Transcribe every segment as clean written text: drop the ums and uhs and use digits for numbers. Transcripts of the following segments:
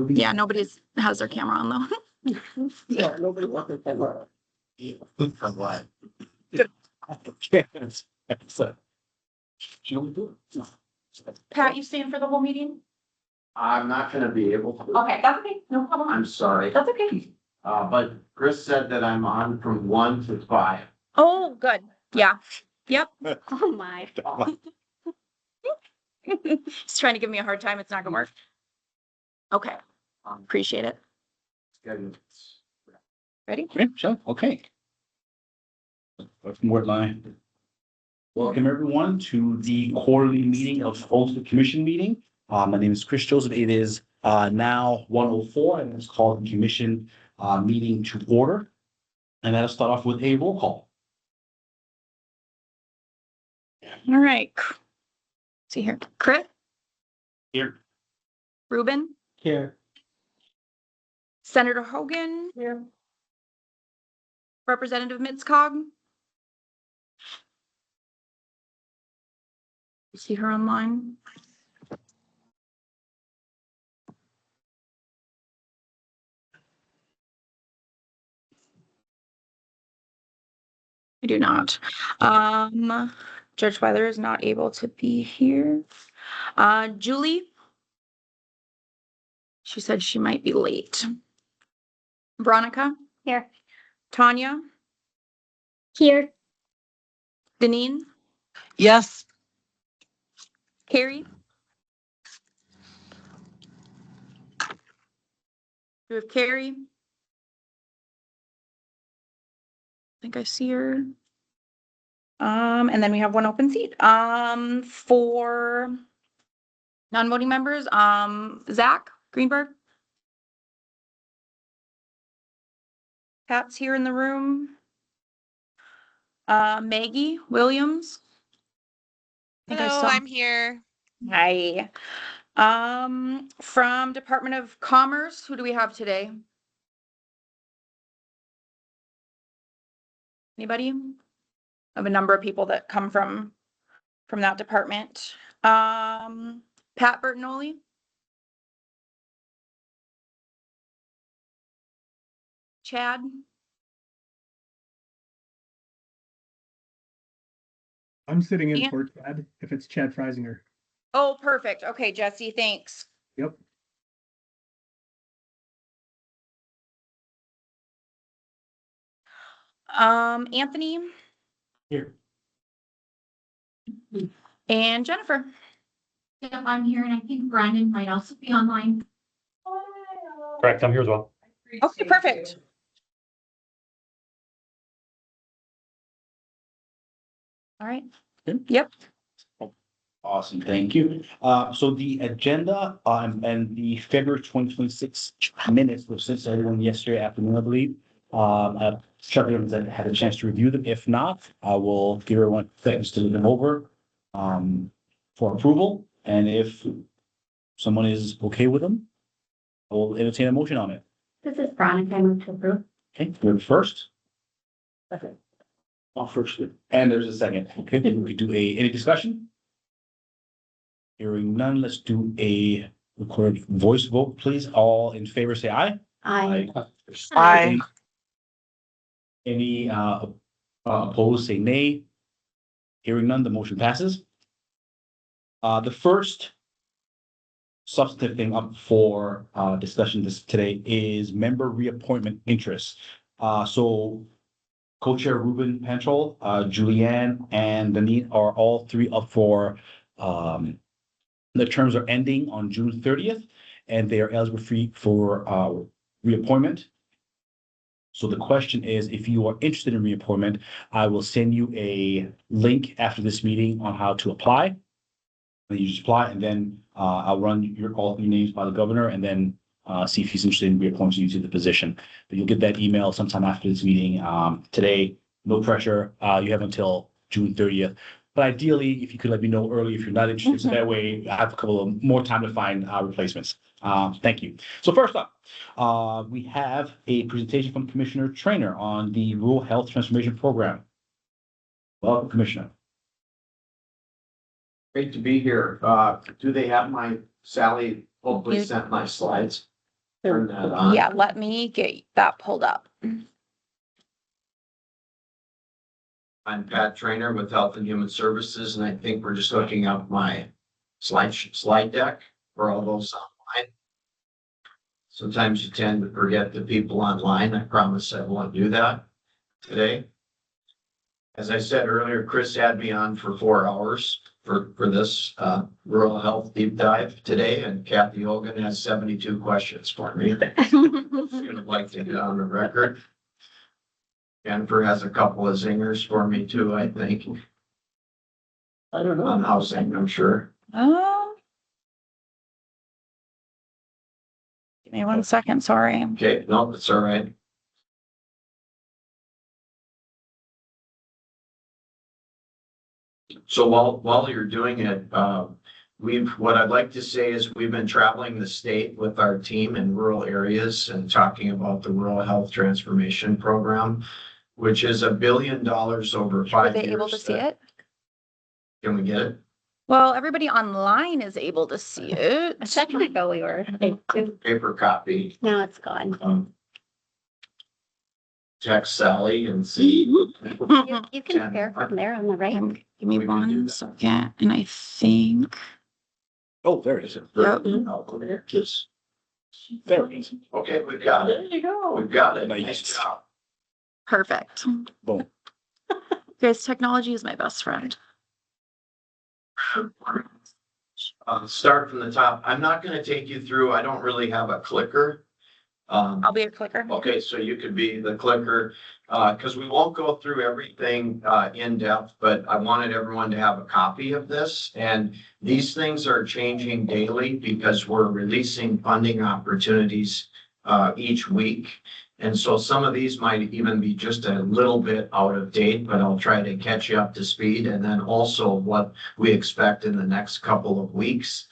Yeah, nobody's has their camera on though. Yeah, nobody wants their camera. What? Pat, you staying for the whole meeting? I'm not gonna be able to. Okay, that's okay. No problem. I'm sorry. That's okay. But Chris said that I'm on from 1 to 5. Oh, good. Yeah. Yep. Oh, my. He's trying to give me a hard time. It's not gonna work. Okay. Appreciate it. Ready? Okay, so, okay. Word line. Welcome everyone to the quarterly meeting of Olmstead Commission meeting. My name is Chris Joseph. It is now 1:04 and it's called the commission meeting to order. And that'll start off with a roll call. All right. See here. Chris, Here. Ruben, Here. Senator Hogan. Here. Representative Mitzcog. See her online. I do not. Judge Weiler is not able to be here. Julie. She said she might be late. Veronica. Here. Tanya. Here. Deneen. Yes. Carrie. We have Carrie. I think I see her. And then we have one open seat. For non-voting members, Zach Greenberg. Pat's here in the room. Maggie Williams. I think I Hello, saw. I'm here. Hi. From Department of Commerce, who do we have today? Anybody? I have a number of people that come from that department. Pat Bertinoli. Chad. I'm sitting in Ian? for Chad, if it's Chad Freisinger. Oh, perfect. Okay, Jesse, thanks. Yep. Anthony Here. and Jennifer. Yep, I'm here, and I think Brandon might also be online. Correct, I'm here as well. Okay, perfect. All right. Good. Yep. Awesome, thank you. So the agenda and the February 2026 minutes were sent to everyone yesterday afternoon, I believe. Chuck Evans had a chance to review them. If not, I will give everyone seconds to look them over for approval. And if someone is okay with them, I will entertain a motion on it. This is Veronica, I move to approve. Okay, we have a first. Second. First, and there's a second. Okay, then we could do any discussion? Hearing none, let's do a recorded voice vote, please. All in favor, say aye. Aye. Any opposed, say nay. Hearing none, the motion passes. The first substantive thing up for discussion today is member reappointment interest. So co-chair Ruben Pentrol, Julianne, and Denise are all three up for the terms are ending on June 30th, and they are eligible for reappointment. So the question is, if you are interested in reappointment, I will send you a link after this meeting on how to apply. And you just apply, and then I'll run all your names by the governor, and then see if he's interested in reappointing you to the position. But you'll get that email sometime after this meeting today. No pressure. You have until June 30th. But ideally, if you could let me know early if you're not interested, so that way I have a couple of more time to find replacements. Thank you. So first up, we have a presentation from Commissioner Trainer on the Rural Health Transformation Program. Welcome, Commissioner. Great to be here. Do they have my Sally hopefully You- sent my slides. Turn that on. Yeah, let me get that pulled up. I'm Pat Trainer with Health and Human Services, and I think we're just hooking up my slide deck for all those online. Sometimes you tend to forget the people online. I promise I won't do that today. As I said earlier, Chris had me on for 4 hours for this rural health deep dive today, and Kathy Hogan has 72 questions for me. I'd like to get on the record. Jennifer has a couple of zingers for me too, I think. I don't know. On housing, I'm sure. Give me 1 second, sorry. Okay, no, that's all right. So while you're doing it, what I'd like to say is we've been traveling the state with our team in rural areas and talking about the Rural Health Transformation Program, which is $1 billion over 5 Were years. they able to see it? Can we get it? Well, everybody online is able to see it. A second ago we were, Paper copy. now it's gone. Text Sally and see. You can share from there on the right. Give me We can do 1 that. second, and I think, Oh, there it is. Yep. Just, There it is. okay, we've got it. you go. We've got it. Nice. Nice job. perfect. Boom. Guys, technology is my best friend. Start from the top. I'm not gonna take you through, I don't really have a clicker. I'll be a clicker. Okay, so you could be the clicker, because we won't go through everything in depth, but I wanted everyone to have a copy of this. And these things are changing daily because we're releasing funding opportunities each week. And so some of these might even be just a little bit out of date, but I'll try to catch you up to speed. And then also what we expect in the next couple of weeks.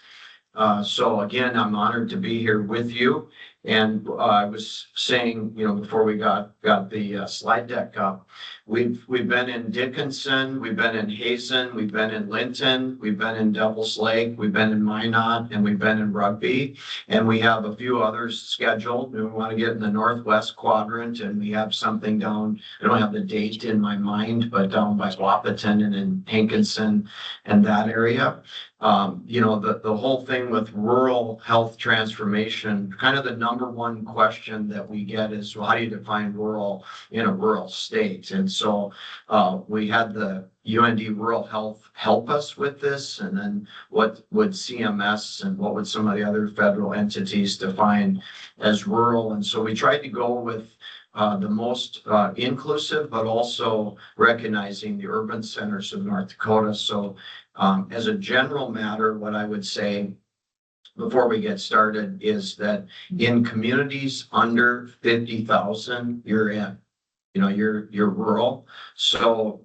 So again, I'm honored to be here with you. And I was saying, before we got the slide deck up, we've been in Dickinson, we've been in Hazen, we've been in Linton, we've been in Devil's Lake, we've been in Minot, and we've been in Rugby. And we have a few others scheduled. We want to get in the northwest quadrant, and we have something down, I don't have the date in my mind, but down by Wahpeton and in Hankinson and that area. The whole thing with rural health transformation, kind of the number one question that we get is, well, how do you define rural in a rural state? And so we had the UND Rural Health help us with this, and then what would CMS and what would some of the other federal entities define as rural? And so we tried to go with the most inclusive, but also recognizing the urban centers of North Dakota. So as a general matter, what I would say before we get started is that in communities under 50,000, you're in, you're rural. So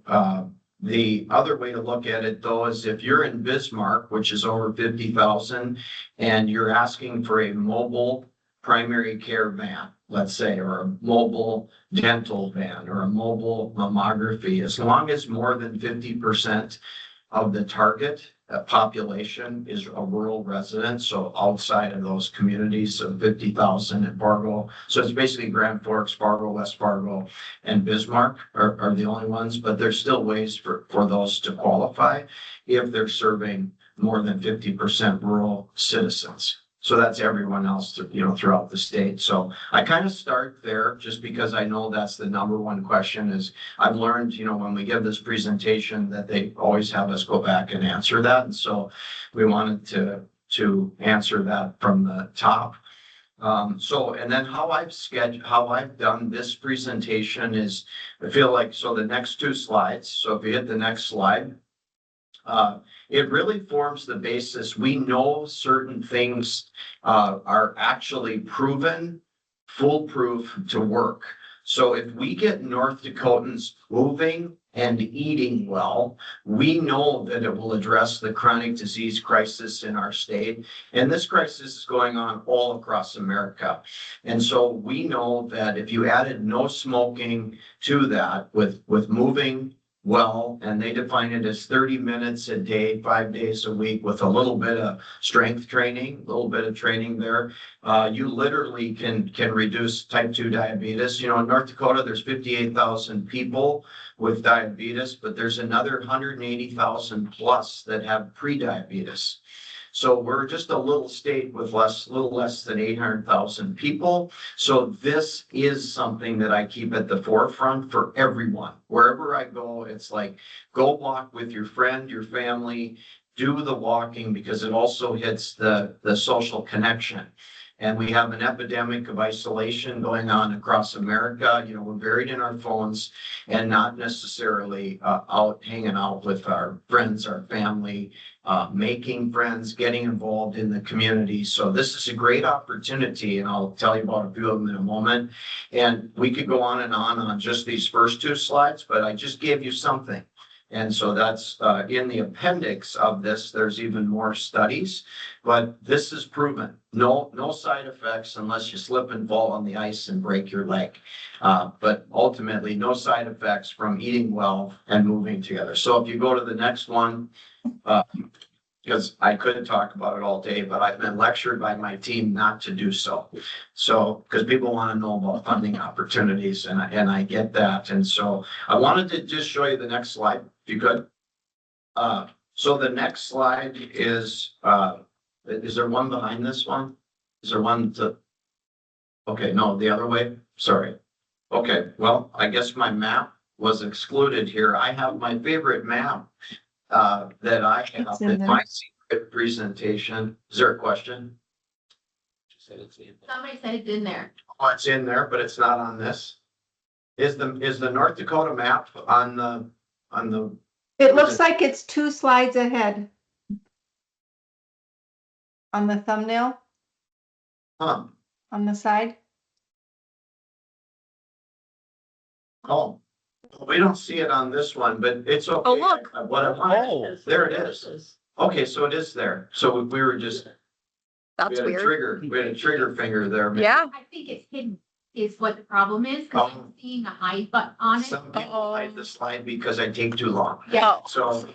the other way to look at it though is if you're in Bismarck, which is over 50,000, and you're asking for a mobile primary care van, let's say, or a mobile dental van or a mobile mammography, as long as more than 50% of the target population is a rural resident, so outside of those communities of 50,000 in Fargo. So it's basically Grand Forks, Fargo, West Fargo, and Bismarck are the only ones, but there's still ways for those to qualify if they're serving more than 50% rural citizens. So that's everyone else, throughout the state. So I kind of start there just because I know that's the number one question is I've learned, when we give this presentation that they always have us go back and answer that. And so we wanted to answer that from the top. And then how I've done this presentation is I feel like, so the next 2 slides. So if you hit the next slide, it really forms the basis. We know certain things are actually proven, foolproof to work. So if we get North Dakotans moving and eating well, we know that it will address the chronic disease crisis in our state. And this crisis is going on all across America. And so we know that if you added no smoking to that with moving well, and they define it as 30 minutes a day, 5 days a week with a little bit of strength training, a little bit of training there. You literally can reduce type 2 diabetes. You know, in North Dakota, there's 58,000 people with diabetes, but there's another 180,000 plus that have pre-diabetes. So we're just a little state with little less than 800,000 people. So this is something that I keep at the forefront for everyone. Wherever I go, it's like, go walk with your friend, your family, do the walking, because it also hits the social connection. And we have an epidemic of isolation going on across America. You know, we're buried in our phones and not necessarily out hanging out with our friends, our family, making friends, getting involved in the community. So this is a great opportunity, and I'll tell you about a few of them in a moment. And we could go on and on just these first two slides, but I just gave you something. And so that's in the appendix of this. There's even more studies, but this is proven. No side effects unless you slip and fall on the ice and break your leg. But ultimately, no side effects from eating well and moving together. So if you go to the next one, because I couldn't talk about it all day, but I've been lectured by my team not to do so. So, because people want to know about funding opportunities, and I get that. And so I wanted to just show you the next slide, if you could. So the next slide is there one behind this one? Is there one to? Okay, no, the other way. Sorry. Okay, well, I guess my map was excluded here. I have my favorite map that I have in my secret presentation. Is there a question? Somebody said it's in there. Oh, it's in there, but it's not on this. Is the North Dakota map on the? It looks like it's 2 slides ahead. On the thumbnail, Huh. on the side. Oh, we don't see it on this one, but it's okay. Oh, look. What I want, there it is. Okay, so it is there. So we were just, we That's had a weird. trigger, we had a trigger finger there. Yeah. I think it's hidden is what the problem is, because I'm seeing a hide button on it. Some people hide the slide because I take too long. Yeah. So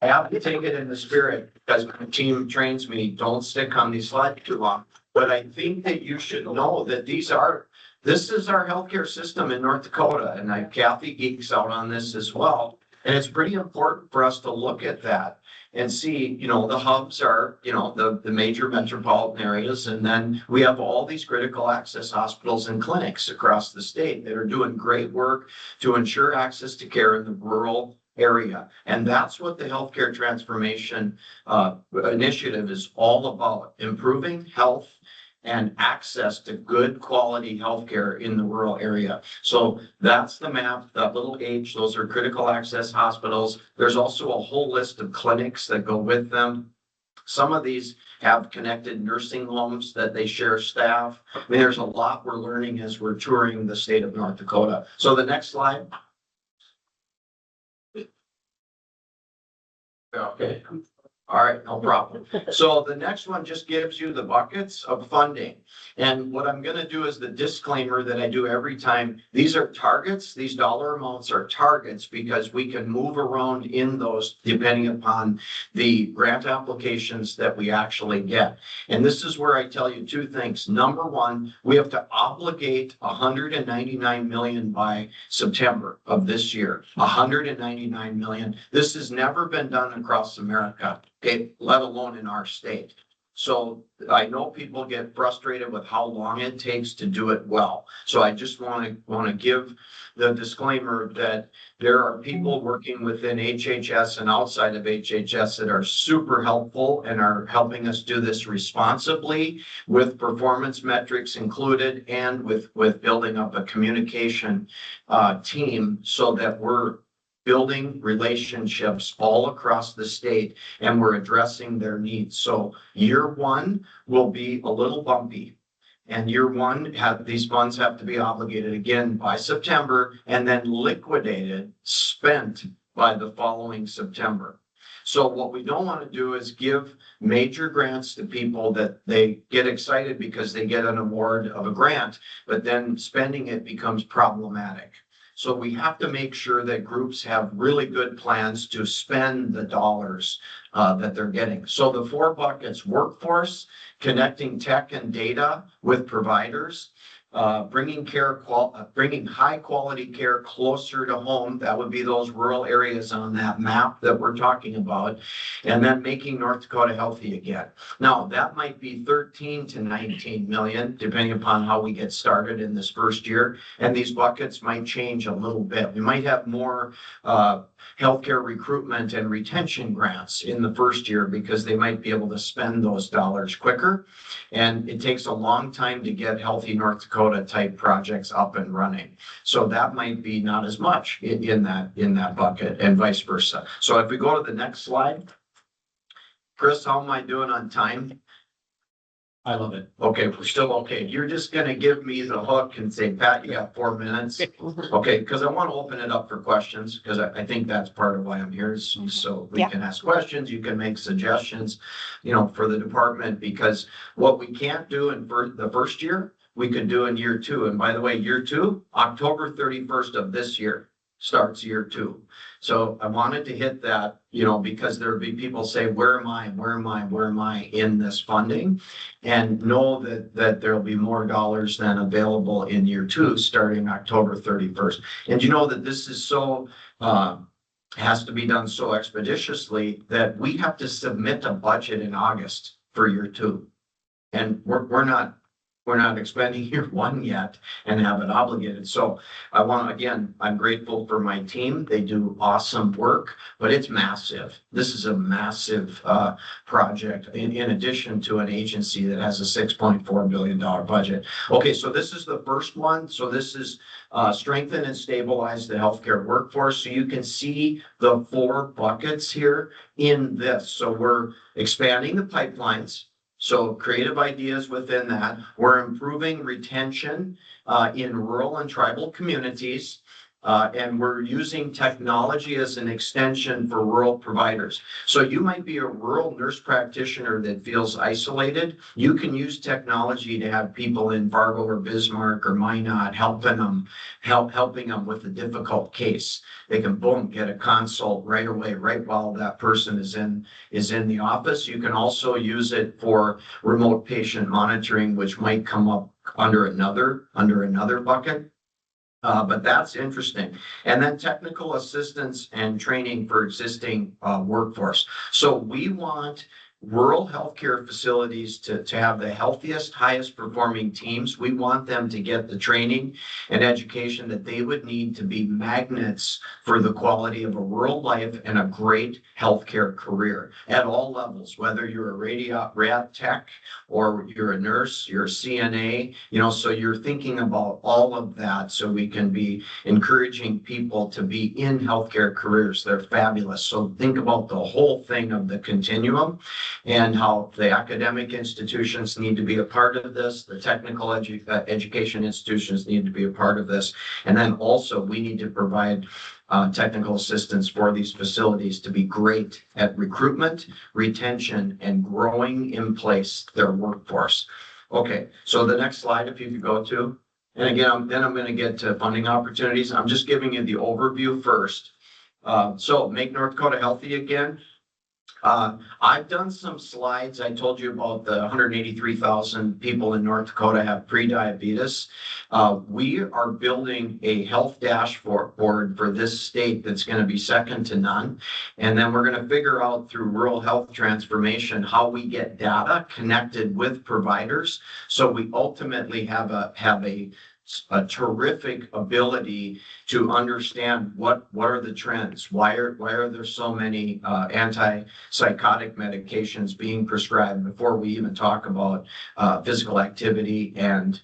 I have to take it in the spirit because my team trains me, don't stick on these slides too long. But I think that you should know that this is our healthcare system in North Dakota, and Kathy geeks out on this as well. And it's pretty important for us to look at that and see, you know, the hubs are, you know, the major metropolitan areas. And then we have all these critical access hospitals and clinics across the state that are doing great work to ensure access to care in the rural area. And that's what the healthcare transformation initiative is all about: improving health and access to good quality healthcare in the rural area. So that's the map, that little H, those are critical access hospitals. There's also a whole list of clinics that go with them. Some of these have connected nursing homes that they share staff. I mean, there's a lot we're learning as we're touring the state of North Dakota. So the next slide. Okay. All right, no problem. So the next one just gives you the buckets of funding. And what I'm going to do is the disclaimer that I do every time. These are targets. These dollar amounts are targets because we can move around in those depending upon the grant applications that we actually get. And this is where I tell you two things. Number one, we have to obligate 199 million by September of this year. 199 million. This has never been done across America. Okay, let alone in our state. So I know people get frustrated with how long it takes to do it well. So I just want to give the disclaimer that there are people working within HHS and outside of HHS that are super helpful and are helping us do this responsibly with performance metrics included and with building up a communication team so that we're building relationships all across the state and we're addressing their needs. So year one will be a little bumpy. And year one, these funds have to be obligated again by September and then liquidated, spent by the following September. So what we don't want to do is give major grants to people that they get excited because they get an award of a grant, but then spending it becomes problematic. So we have to make sure that groups have really good plans to spend the dollars that they're getting. So the 4 buckets: workforce, connecting tech and data with providers, bringing bringing high quality care closer to home. That would be those rural areas on that map that we're talking about, and then making North Dakota healthy again. Now, that might be 13 to 19 million, depending upon how we get started in this first year. And these buckets might change a little bit. We might have more healthcare recruitment and retention grants in the first year because they might be able to spend those dollars quicker. And it takes a long time to get healthy North Dakota type projects up and running. So that might be not as much in that bucket, and vice versa. So if we go to the next slide. Chris, how am I doing on time? I love it. Okay, we're still okay. You're just gonna give me the hook and say, Pat, you got 4 minutes? Okay, because I want to open it up for questions, because I think that's part of why I'm here, so we Yeah. can ask questions, you can make suggestions, for the department, because what we can't do in the first year, we could do in year 2. And by the way, year 2, October 31st of this year starts year 2. So I wanted to hit that, because there'd be people say, where am I in this funding? And know that there'll be more dollars than available in year 2, starting October 31st. And that this is so, has to be done so expeditiously that we have to submit a budget in August for year 2. And we're not expending year 1 yet and have it obligated. So I'm grateful for my team. They do awesome work, but it's massive. This is a massive project in addition to an agency that has a $6.4 billion budget. Okay, so this is the first one. So this is strengthen and stabilize the healthcare workforce. So you can see the 4 buckets here in this. So we're expanding the pipelines. So creative ideas within that. We're improving retention in rural and tribal communities. And we're using technology as an extension for rural providers. So you might be a rural nurse practitioner that feels isolated. You can use technology to have people in Fargo or Bismarck or Minot helping them with a difficult case. They can get a consult right away, right while that person is in the office. You can also use it for remote patient monitoring, which might come up under another bucket. But that's interesting. And then technical assistance and training for existing workforce. So we want rural healthcare facilities to have the healthiest, highest performing teams. We want them to get the training and education that they would need to be magnets for the quality of a rural life and a great healthcare career at all levels, whether you're a rad tech or you're a nurse, you're a CNA, so you're thinking about all of that so we can be encouraging people to be in healthcare careers. They're fabulous. So think about the whole thing of the continuum and how the academic institutions need to be a part of this. The technical education institutions need to be a part of this. And then also we need to provide technical assistance for these facilities to be great at recruitment, retention, and growing in place their workforce. Okay, so the next slide, if you could go to. And again, I'm going to get to funding opportunities. I'm just giving you the overview first. So make North Dakota healthy again. I've done some slides. I told you about the 183,000 people in North Dakota have pre-diabetes. We are building a health dashboard for this state that's going to be second to none. And then we're going to figure out through rural health transformation how we get data connected with providers. So we ultimately have a a terrific ability to understand what are the trends. Why are there so many antipsychotic medications being prescribed before we even talk about physical activity and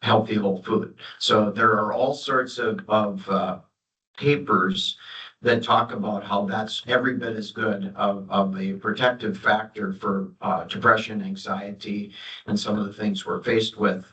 healthy whole food. So there are all sorts of papers that talk about how that's every bit as good of a protective factor for depression, anxiety, and some of the things we're faced with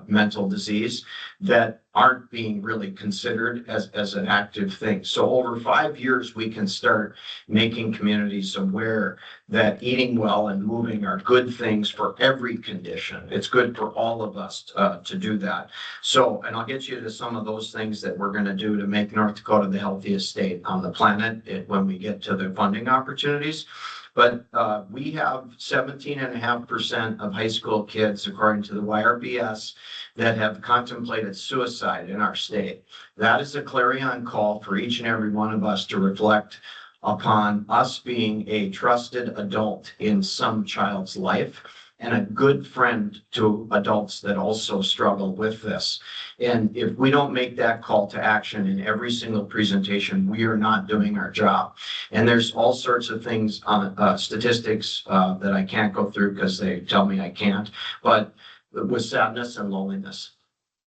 mental disease, that aren't being really considered as an active thing. So over 5 years, we can start making communities aware that eating well and moving are good things for every condition. It's good for all of us to do that. So, and I'll get you to some of those things that we're going to do to make North Dakota the healthiest state on the planet when we get to the funding opportunities. But we have 17.5% of high school kids, according to the YRBS, that have contemplated suicide in our state. That is a clarion call for each and every one of us to reflect upon us being a trusted adult in some child's life and a good friend to adults that also struggle with this. And if we don't make that call to action in every single presentation, we are not doing our job. And there's all sorts of things on statistics that I can't go through because they tell me I can't, but with sadness and loneliness.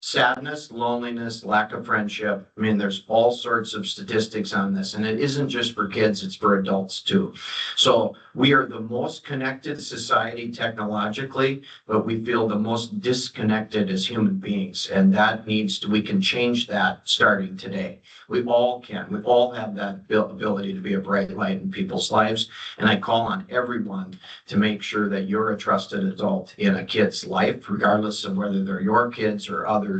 Sadness, loneliness, lack of friendship. I mean, there's all sorts of statistics on this, and it isn't just for kids, it's for adults too. So we are the most connected society technologically, but we feel the most disconnected as human beings. And that we can change that starting today. We all can. We all have that ability to be a bright light in people's lives. And I call on everyone to make sure that you're a trusted adult in a kid's life, regardless of whether they're your kids or others.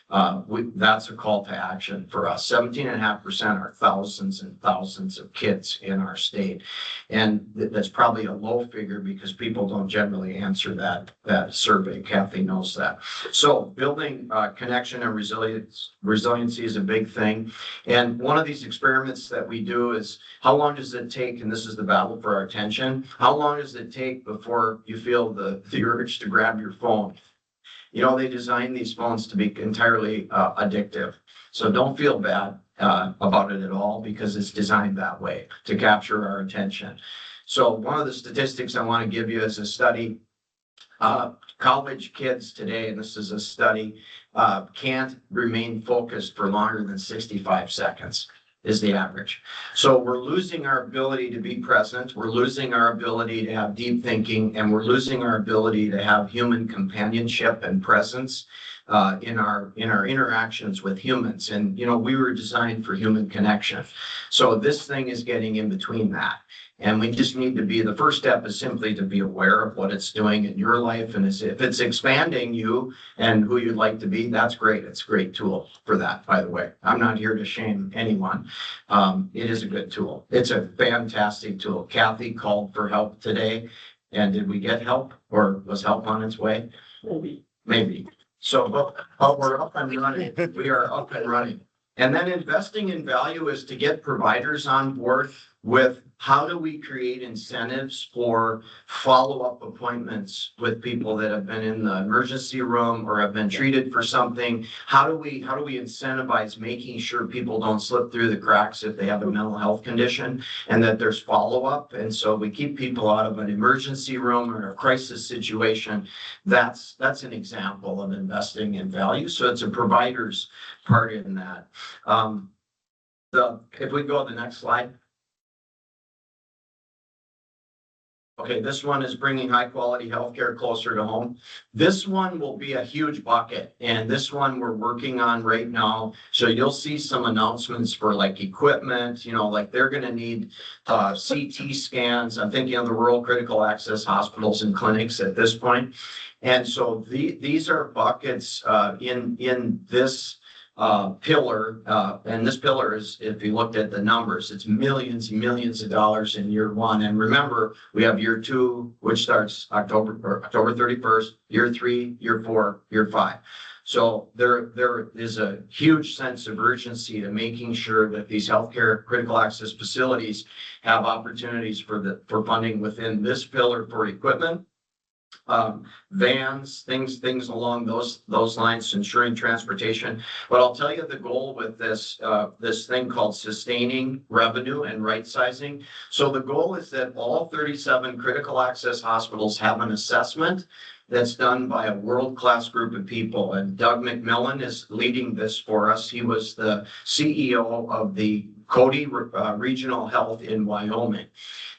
That's a call to action for us. 17.5% are thousands and thousands of kids in our state. And that's probably a low figure because people don't generally answer that survey. Kathy knows that. So building connection and resiliency is a big thing. And one of these experiments that we do is how long does it take, and this is the battle for our attention, how long does it take before you feel the urge to grab your phone? You know, they designed these phones to be entirely addictive. So don't feel bad about it at all because it's designed that way to capture our attention. So one of the statistics I want to give you is a study. College kids today, and this is a study, can't remain focused for longer than 65 seconds. Is the average. So we're losing our ability to be present. We're losing our ability to have deep thinking, and we're losing our ability to have human companionship and presence in our interactions with humans. And, you know, we were designed for human connection. So this thing is getting in between that. And we just need to be, the first step is simply to be aware of what it's doing in your life. And if it's expanding you and who you'd like to be, that's great. It's a great tool for that, by the way. I'm not here to shame anyone. It is a good tool. It's a fantastic tool. Kathy called for help today. And did we get help, or was help on its way? Maybe. So, but we're up and running. We are up and running. And then investing in value is to get providers on board with how do we create incentives for follow-up appointments with people that have been in the emergency room or have been treated for something? How do we incentivize making sure people don't slip through the cracks if they have a mental health condition and that there's follow-up? And so we keep people out of an emergency room or a crisis situation. That's an example of investing in value. So it's a provider's part in that. If we go to the next slide. Okay, this one is bringing high quality healthcare closer to home. This one will be a huge bucket, and this one we're working on right now. So you'll see some announcements for like equipment, you know, like they're going to need CT scans. I'm thinking of the rural critical access hospitals and clinics at this point. And so these are buckets in this pillar, and this pillar is, if you looked at the numbers, it's millions and millions of dollars in year one. And remember, we have year two, which starts October 31st, year three, year four, year five. So there is a huge sense of urgency to making sure that these healthcare critical access facilities have opportunities for funding within this pillar for equipment. Vans, things along those lines, ensuring transportation. But I'll tell you the goal with this thing called sustaining revenue and right sizing. So the goal is that all 37 critical access hospitals have an assessment that's done by a world-class group of people. And Doug McMillan is leading this for us. He was the CEO of the Cody Regional Health in Wyoming.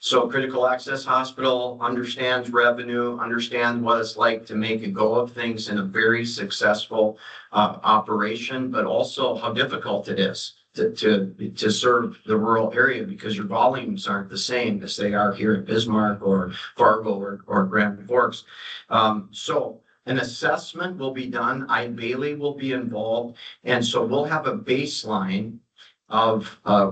So Critical Access Hospital understands revenue, understands what it's like to make a go of things in a very successful operation, but also how difficult it is to serve the rural area because your volumes aren't the same as they are here at Bismarck or Fargo or Grand Forks. So an assessment will be done. Bailey will be involved. And so we'll have a baseline of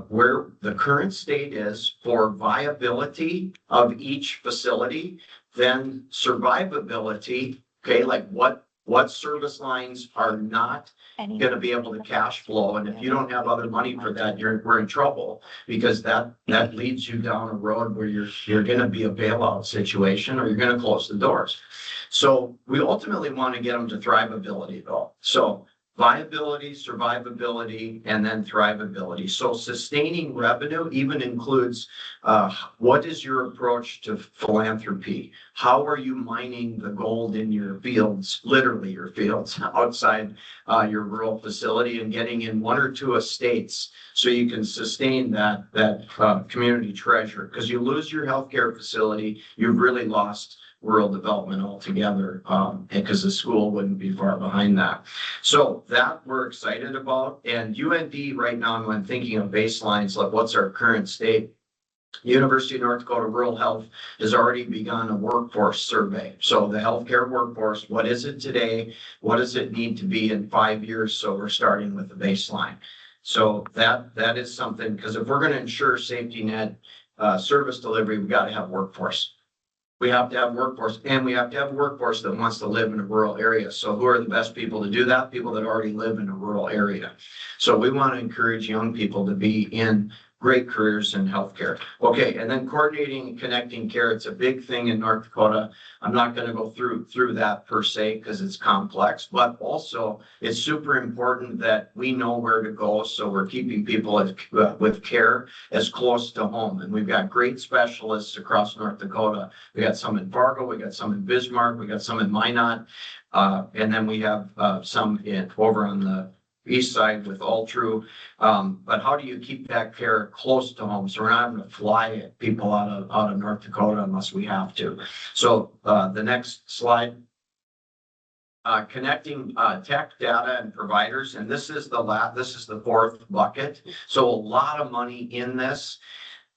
where the current state is for viability of each facility, then survivability, okay, like what service lines are not gonna be able to cash flow, and if you don't have other money for that, we're in trouble, because that leads you down a road where you're gonna be a bailout situation, or you're gonna close the doors. So we ultimately want to get them to thrivability though. So viability, survivability, and then thrivability. So sustaining revenue even includes what is your approach to philanthropy? How are you mining the gold in your fields, literally your fields outside your rural facility, and getting in 1 or 2 estates so you can sustain that community treasure? Because you lose your healthcare facility, you've really lost rural development altogether, because the school wouldn't be far behind that. So that we're excited about. And UND right now, when thinking of baselines, like what's our current state? University of North Dakota Rural Health has already begun a workforce survey. So the healthcare workforce, what is it today? What does it need to be in 5 years? So we're starting with the baseline. So that is something, because if we're going to ensure safety net service delivery, we got to have workforce. We have to have workforce, and we have to have workforce that wants to live in a rural area. So who are the best people to do that? People that already live in a rural area. So we want to encourage young people to be in great careers in healthcare. Okay, and then coordinating and connecting care, it's a big thing in North Dakota. I'm not going to go through that per se because it's complex, but also it's super important that we know where to go. So we're keeping people with care as close to home. And we've got great specialists across North Dakota. We got some in Fargo, we got some in Bismarck, we got some in Minot. And then we have some over on the east side with Altru. But how do you keep that care close to home? So we're not having to fly people out of North Dakota unless we have to. So the next slide. Connecting tech, data, and providers. And this is the 4th bucket. So a lot of money in this.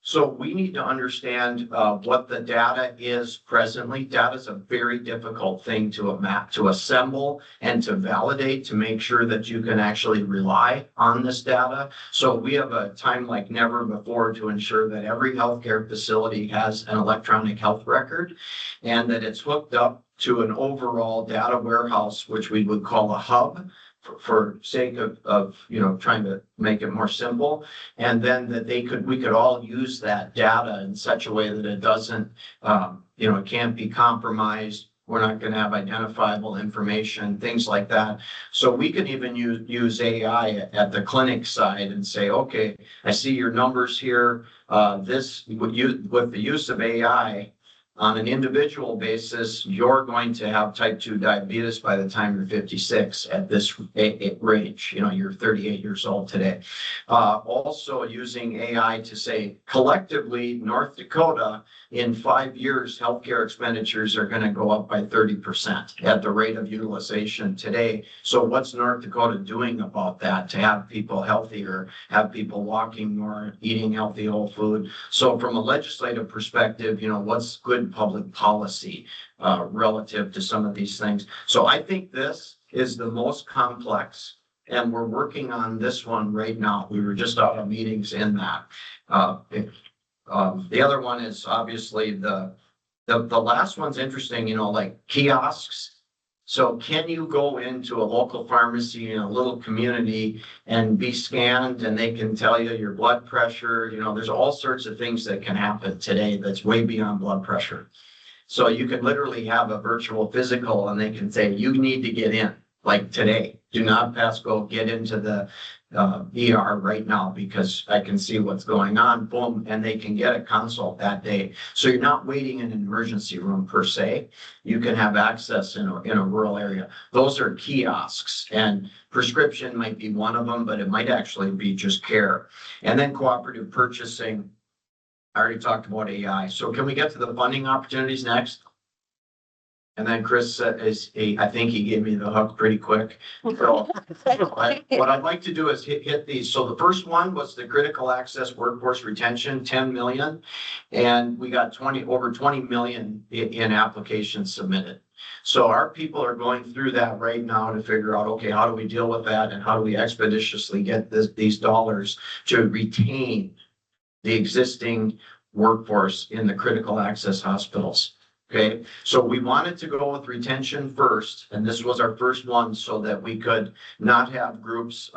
So we need to understand what the data is presently. Data is a very difficult thing to assemble and to validate to make sure that you can actually rely on this data. So we have a time like never before to ensure that every healthcare facility has an electronic health record and that it's hooked up to an overall data warehouse, which we would call a hub, for sake of trying to make it more simple, and then that we could all use that data in such a way that it doesn't it can't be compromised. We're not going to have identifiable information, things like that. So we can even use AI at the clinic side and say, okay, I see your numbers here. With the use of AI, on an individual basis, you're going to have type 2 diabetes by the time you're 56 at this range. You're 38 years old today. Also using AI to say, collectively, North Dakota, in 5 years, healthcare expenditures are going to go up by 30% at the rate of utilization today. So what's North Dakota doing about that to have people healthier, have people walking more, eating healthy whole food? So from a legislative perspective, what's good public policy relative to some of these things? So I think this is the most complex, and we're working on this one right now. We were just out of meetings in that. The other one is obviously the last one's interesting, like kiosks. So can you go into a local pharmacy in a little community and be scanned and they can tell you your blood pressure? There's all sorts of things that can happen today that's way beyond blood pressure. So you can literally have a virtual physical and they can say, you need to get in like today. Do not pass go, get into the ER right now because I can see what's going on, boom, and they can get a consult that day. So you're not waiting in an emergency room per se. You can have access in a rural area. Those are kiosks, and prescription might be one of them, but it might actually be just care. And then cooperative purchasing. I already talked about AI. So can we get to the funding opportunities next? And then Chris I think he gave me the hook pretty quick. So what I'd like to do is hit these. So the first one was the critical access workforce retention, 10 million. And we got over 20 million in applications submitted. So our people are going through that right now to figure out, okay, how do we deal with that? And how do we expeditiously get these dollars to retain the existing workforce in the critical access hospitals? Okay, so we wanted to go with retention first, and this was our first one so that we could not have groups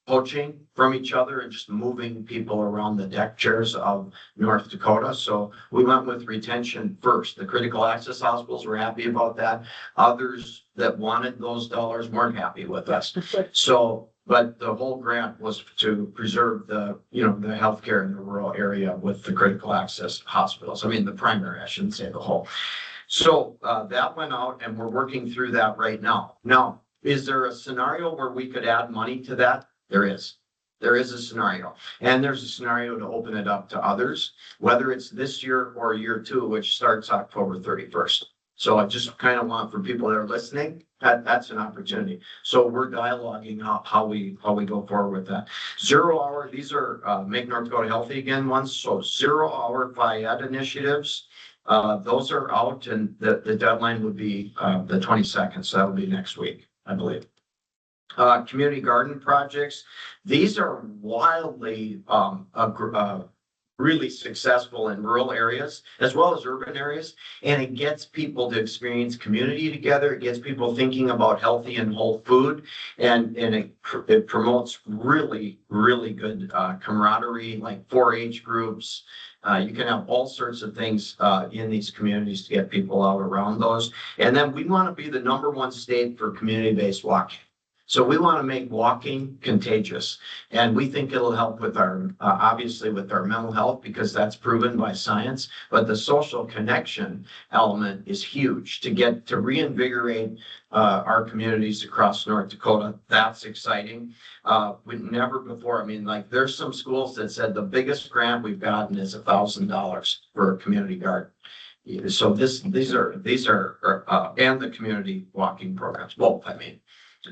poaching from each other and just moving people around the deck chairs of North Dakota. So we went with retention first. The critical access hospitals were happy about that. Others that wanted those dollars weren't happy with us. So, but the whole grant was to preserve the healthcare in the rural area with the critical access hospitals. I mean, the primary, I shouldn't say the whole. So that went out and we're working through that right now. Now, is there a scenario where we could add money to that? There is. There is a scenario. And there's a scenario to open it up to others, whether it's this year or year 2, which starts October 31st. So I just kind of want for people that are listening, that's an opportunity. So we're dialoguing how we go forward with that. 0 hour, these are Make North Dakota Healthy Again ones. So 0 hour FIAD initiatives, those are out and the deadline would be the 22nd. So that would be next week, I believe. Community garden projects. These are wildly really successful in rural areas as well as urban areas. And it gets people to experience community together. It gets people thinking about healthy and whole food. And it promotes really, really good camaraderie, like 4-H groups. You can have all sorts of things in these communities to get people out around those. And then we want to be the #1 state for community-based walking. So we want to make walking contagious, and we think it'll help with our, obviously with our mental health, because that's proven by science, but the social connection element is huge to reinvigorate our communities across North Dakota. That's exciting. We never before, I mean, like there's some schools that said the biggest grant we've gotten is $1,000 for a community garden. So these are and the community walking programs, both, I mean.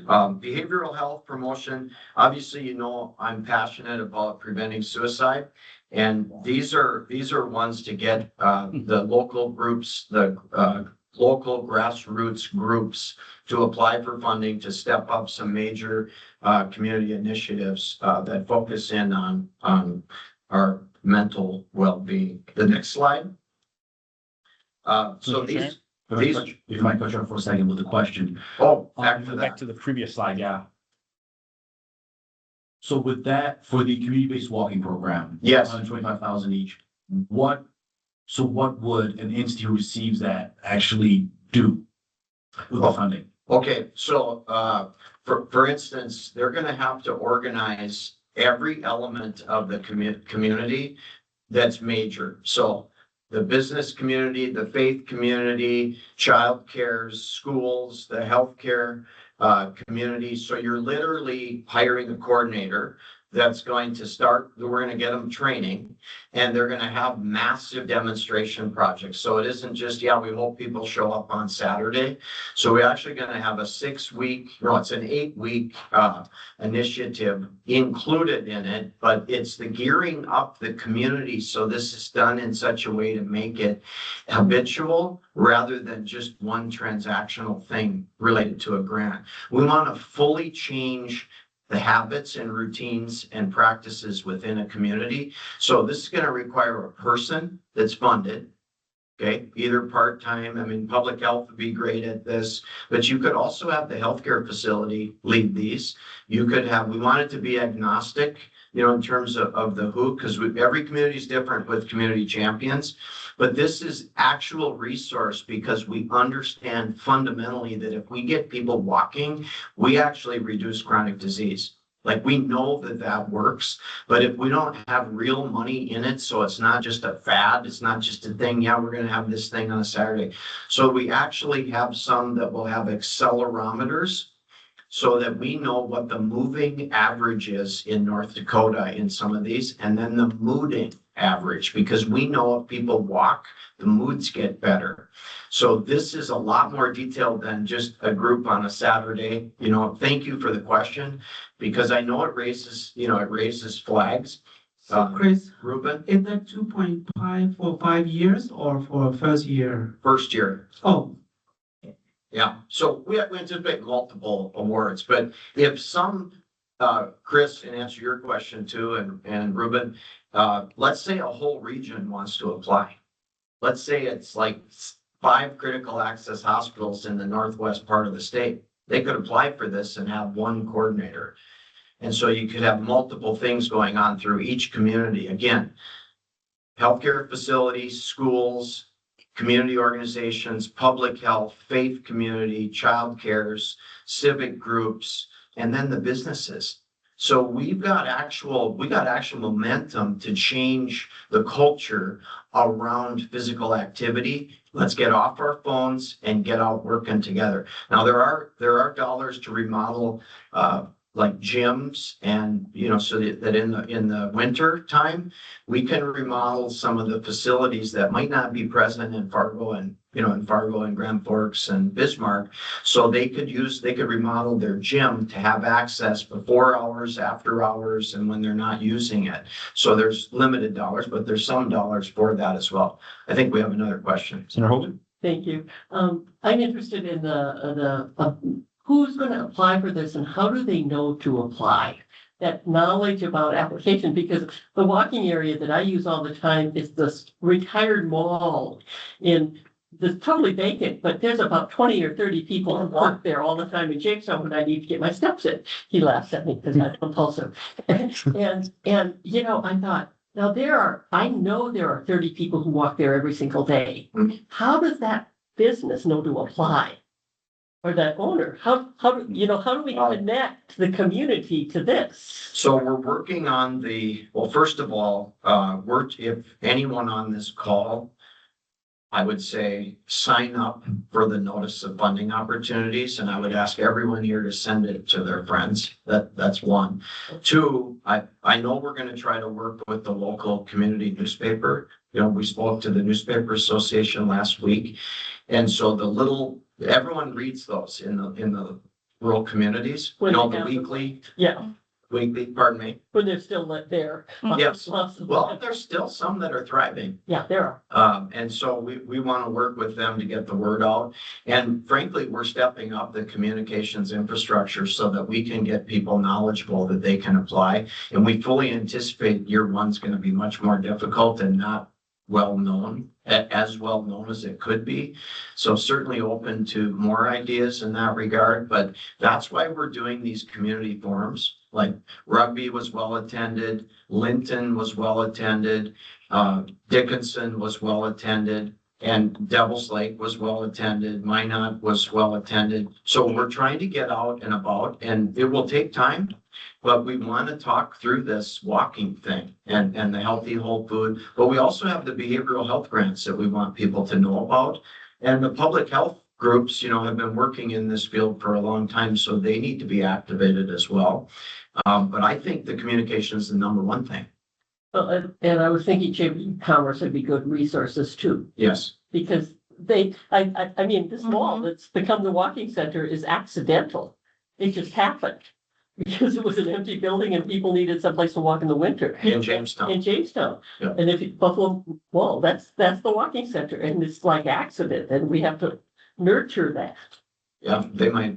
Behavioral health promotion. Obviously, I'm passionate about preventing suicide. And these are ones to get the local groups, the local grassroots groups to apply for funding to step up some major community initiatives that focus in on our mental well-being. The next slide. So these. If you might touch on for a second with the question. Back to the previous slide, yeah. So with that, for the community-based walking program, yes, 125,000 each. What would an entity who receives that actually do with the funding? Okay, so for instance, they're going to have to organize every element of the community that's major. So the business community, the faith community, childcare, schools, the healthcare community. So you're literally hiring a coordinator that's going to start, we're going to get them training, and they're going to have massive demonstration projects. So it isn't just, we hope people show up on Saturday. So we're actually going to have it's an 8-week initiative included in it, but it's the gearing up the community. So this is done in such a way to make it habitual rather than just one transactional thing related to a grant. We want to fully change the habits and routines and practices within a community. So this is going to require a person that's funded, okay, either part-time. I mean, public health would be great at this, but you could also have the healthcare facility lead these. You could have, we want it to be agnostic, in terms of the who, because every community is different with community champions. But this is actual resource because we understand fundamentally that if we get people walking, we actually reduce chronic disease. Like we know that works, but if we don't have real money in it, so it's not just a fad, it's not just a thing, we're going to have this thing on a Saturday. So we actually have some that will have accelerometers so that we know what the moving average is in North Dakota in some of these, and then the mooding average, because we know if people walk, the moods get better. So this is a lot more detailed than just a group on a Saturday. You know, thank you for the question, because I know it raises flags. So Chris, Ruben, is that 2.5 for 5 years or for first year? first year. Oh, Yeah, so we anticipate multiple awards, but if some, Chris, and answer your question too, and Ruben, let's say a whole region wants to apply. Let's say it's like 5 critical access hospitals in the northwest part of the state. They could apply for this and have one coordinator. And so you could have multiple things going on through each community. Again, healthcare facilities, schools, community organizations, public health, faith community, child cares, civic groups, and then the businesses. So we got actual momentum to change the culture around physical activity. Let's get off our phones and get out working together. Now there are dollars to remodel like gyms, and so that in the winter time we can remodel some of the facilities that might not be present in Fargo and Grand Forks and Bismarck, so they could remodel their gym to have access before hours, after hours, and when they're not using it. So there's limited dollars, but there's some dollars for that as well. I think we have another question. Senator Hogan? Thank you. I'm interested in who's going to apply for this and how do they know to apply? That knowledge about application, because the walking area that I use all the time is this retired mall that's totally vacant, but there's about 20 or 30 people who walk there all the time in Jamestown when I need to get my steps in. He laughs at me because I'm compulsive. And I thought, now I know there are 30 people who walk there every single day. How does that business know to apply? Or that owner, how do we connect the community to this? So we're working on first of all, if anyone on this call, I would say sign up for the notice of funding opportunities, and I would ask everyone here to send it to their friends. That's one. 2, I know we're going to try to work with the local community newspaper. We spoke to the Newspaper Association last week, and so everyone reads those in the rural communities. The weekly. Yeah. Weekly, pardon me. When they're still there. Yes. Well, there's still some that are thriving. Yeah, there are. And so we want to work with them to get the word out. And frankly, we're stepping up the communications infrastructure so that we can get people knowledgeable that they can apply. And we fully anticipate year one's going to be much more difficult and not as well known as it could be. So certainly open to more ideas in that regard, but that's why we're doing these community forums. Like Rugby was well attended, Linton was well attended, Dickinson was well attended, and Devil's Lake was well attended, Minot was well attended. So we're trying to get out and about, and it will take time, but we want to talk through this walking thing and the healthy whole food. But we also have the behavioral health grants that we want people to know about. And the public health groups, have been working in this field for a long time, so they need to be activated as well. But I think the communication is the number one thing. And I was thinking Chamber of Commerce would be good resources too. Yes. Because this mall that's become the walking center is accidental. It just happened because it was an empty building and people needed someplace to walk in the winter. In Jamestown. Yeah. And if Buffalo Mall, that's the walking center, and it's like accident, and we have to nurture that. Yeah, they might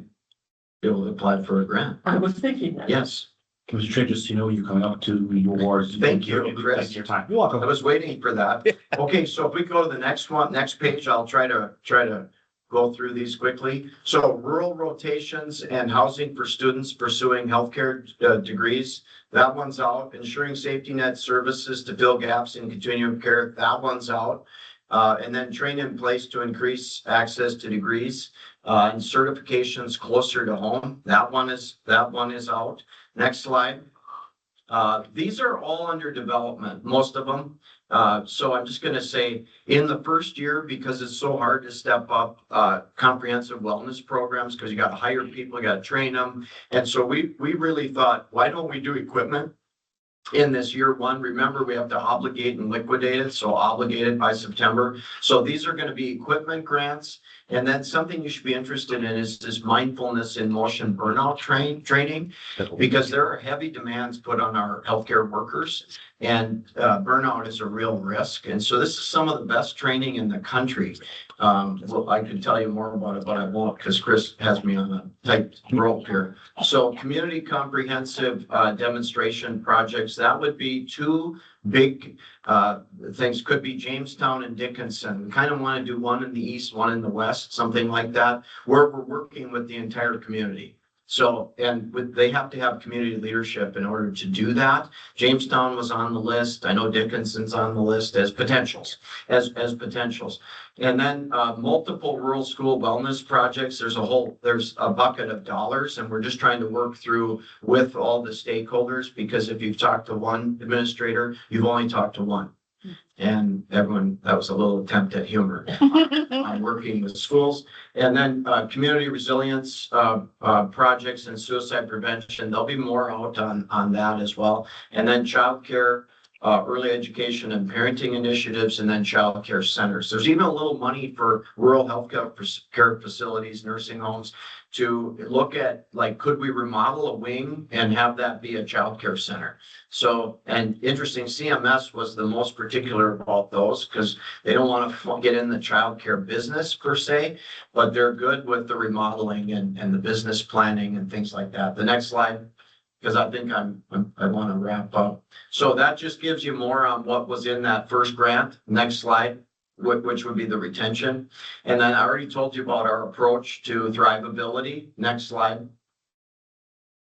be able to apply for a grant. I was thinking that. Yes. Commissioner Trent, just you're coming up to your awards. Thank you, Chris. Thank you for your time. You're welcome. I was waiting for that. Okay, so if we go to the next page, I'll try to go through these quickly. So rural rotations and housing for students pursuing healthcare degrees. That one's out. Ensuring safety net services to fill gaps in continuum care. That one's out. And then train in place to increase access to degrees and certifications closer to home. That one is out. Next slide. These are all under development, most of them. So I'm just gonna say, in the first year, because it's so hard to step up, comprehensive wellness programs, because you gotta hire people, you gotta train them. And so we really thought, why don't we do equipment in this year one? Remember, we have to obligate and liquidate it, so obligated by September. So these are gonna be equipment grants. And then something you should be interested in is this mindfulness in motion burnout training, because there are heavy demands put on our healthcare workers, and burnout is a real risk. And so this is some of the best training in the country. Well, I can tell you more about it, but I won't, because Chris has me on a tight rope here. So community comprehensive demonstration projects, that would be two big things. Could be Jamestown and Dickinson. We kind of want to do one in the east, one in the west, something like that, where we're working with the entire community. So, and they have to have community leadership in order to do that. Jamestown was on the list. I know Dickinson's on the list as potentials, as potentials. And then multiple rural school wellness projects. There's a bucket of dollars, and we're just trying to work through with all the stakeholders, because if you've talked to one administrator, you've only talked to one. And everyone, that was a little attempt at humor on working with schools. And then community resilience projects and suicide prevention, there'll be more out on that as well. And then childcare, early education and parenting initiatives, and then childcare centers. There's even a little money for rural healthcare facilities, nursing homes, to look at, like, could we remodel a wing and have that be a childcare center? So, and interesting, CMS was the most particular about those, because they don't want to get in the childcare business per se, but they're good with the remodeling and the business planning and things like that. The next slide, because I think I want to wrap up. So that just gives you more on what was in that first grant. Next slide, which would be the retention. And then I already told you about our approach to thrivability. Next slide.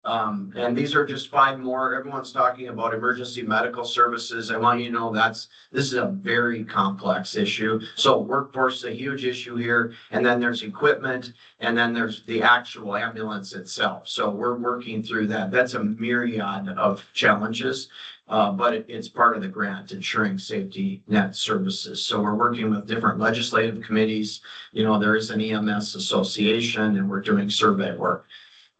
And these are just 5 more. Everyone's talking about emergency medical services. I want you to know this is a very complex issue. So workforce is a huge issue here. And then there's equipment, and then there's the actual ambulance itself. So we're working through that. That's a myriad of challenges. But it's part of the grant, ensuring safety net services. So we're working with different legislative committees. You know, there is an EMS association, and we're doing survey work.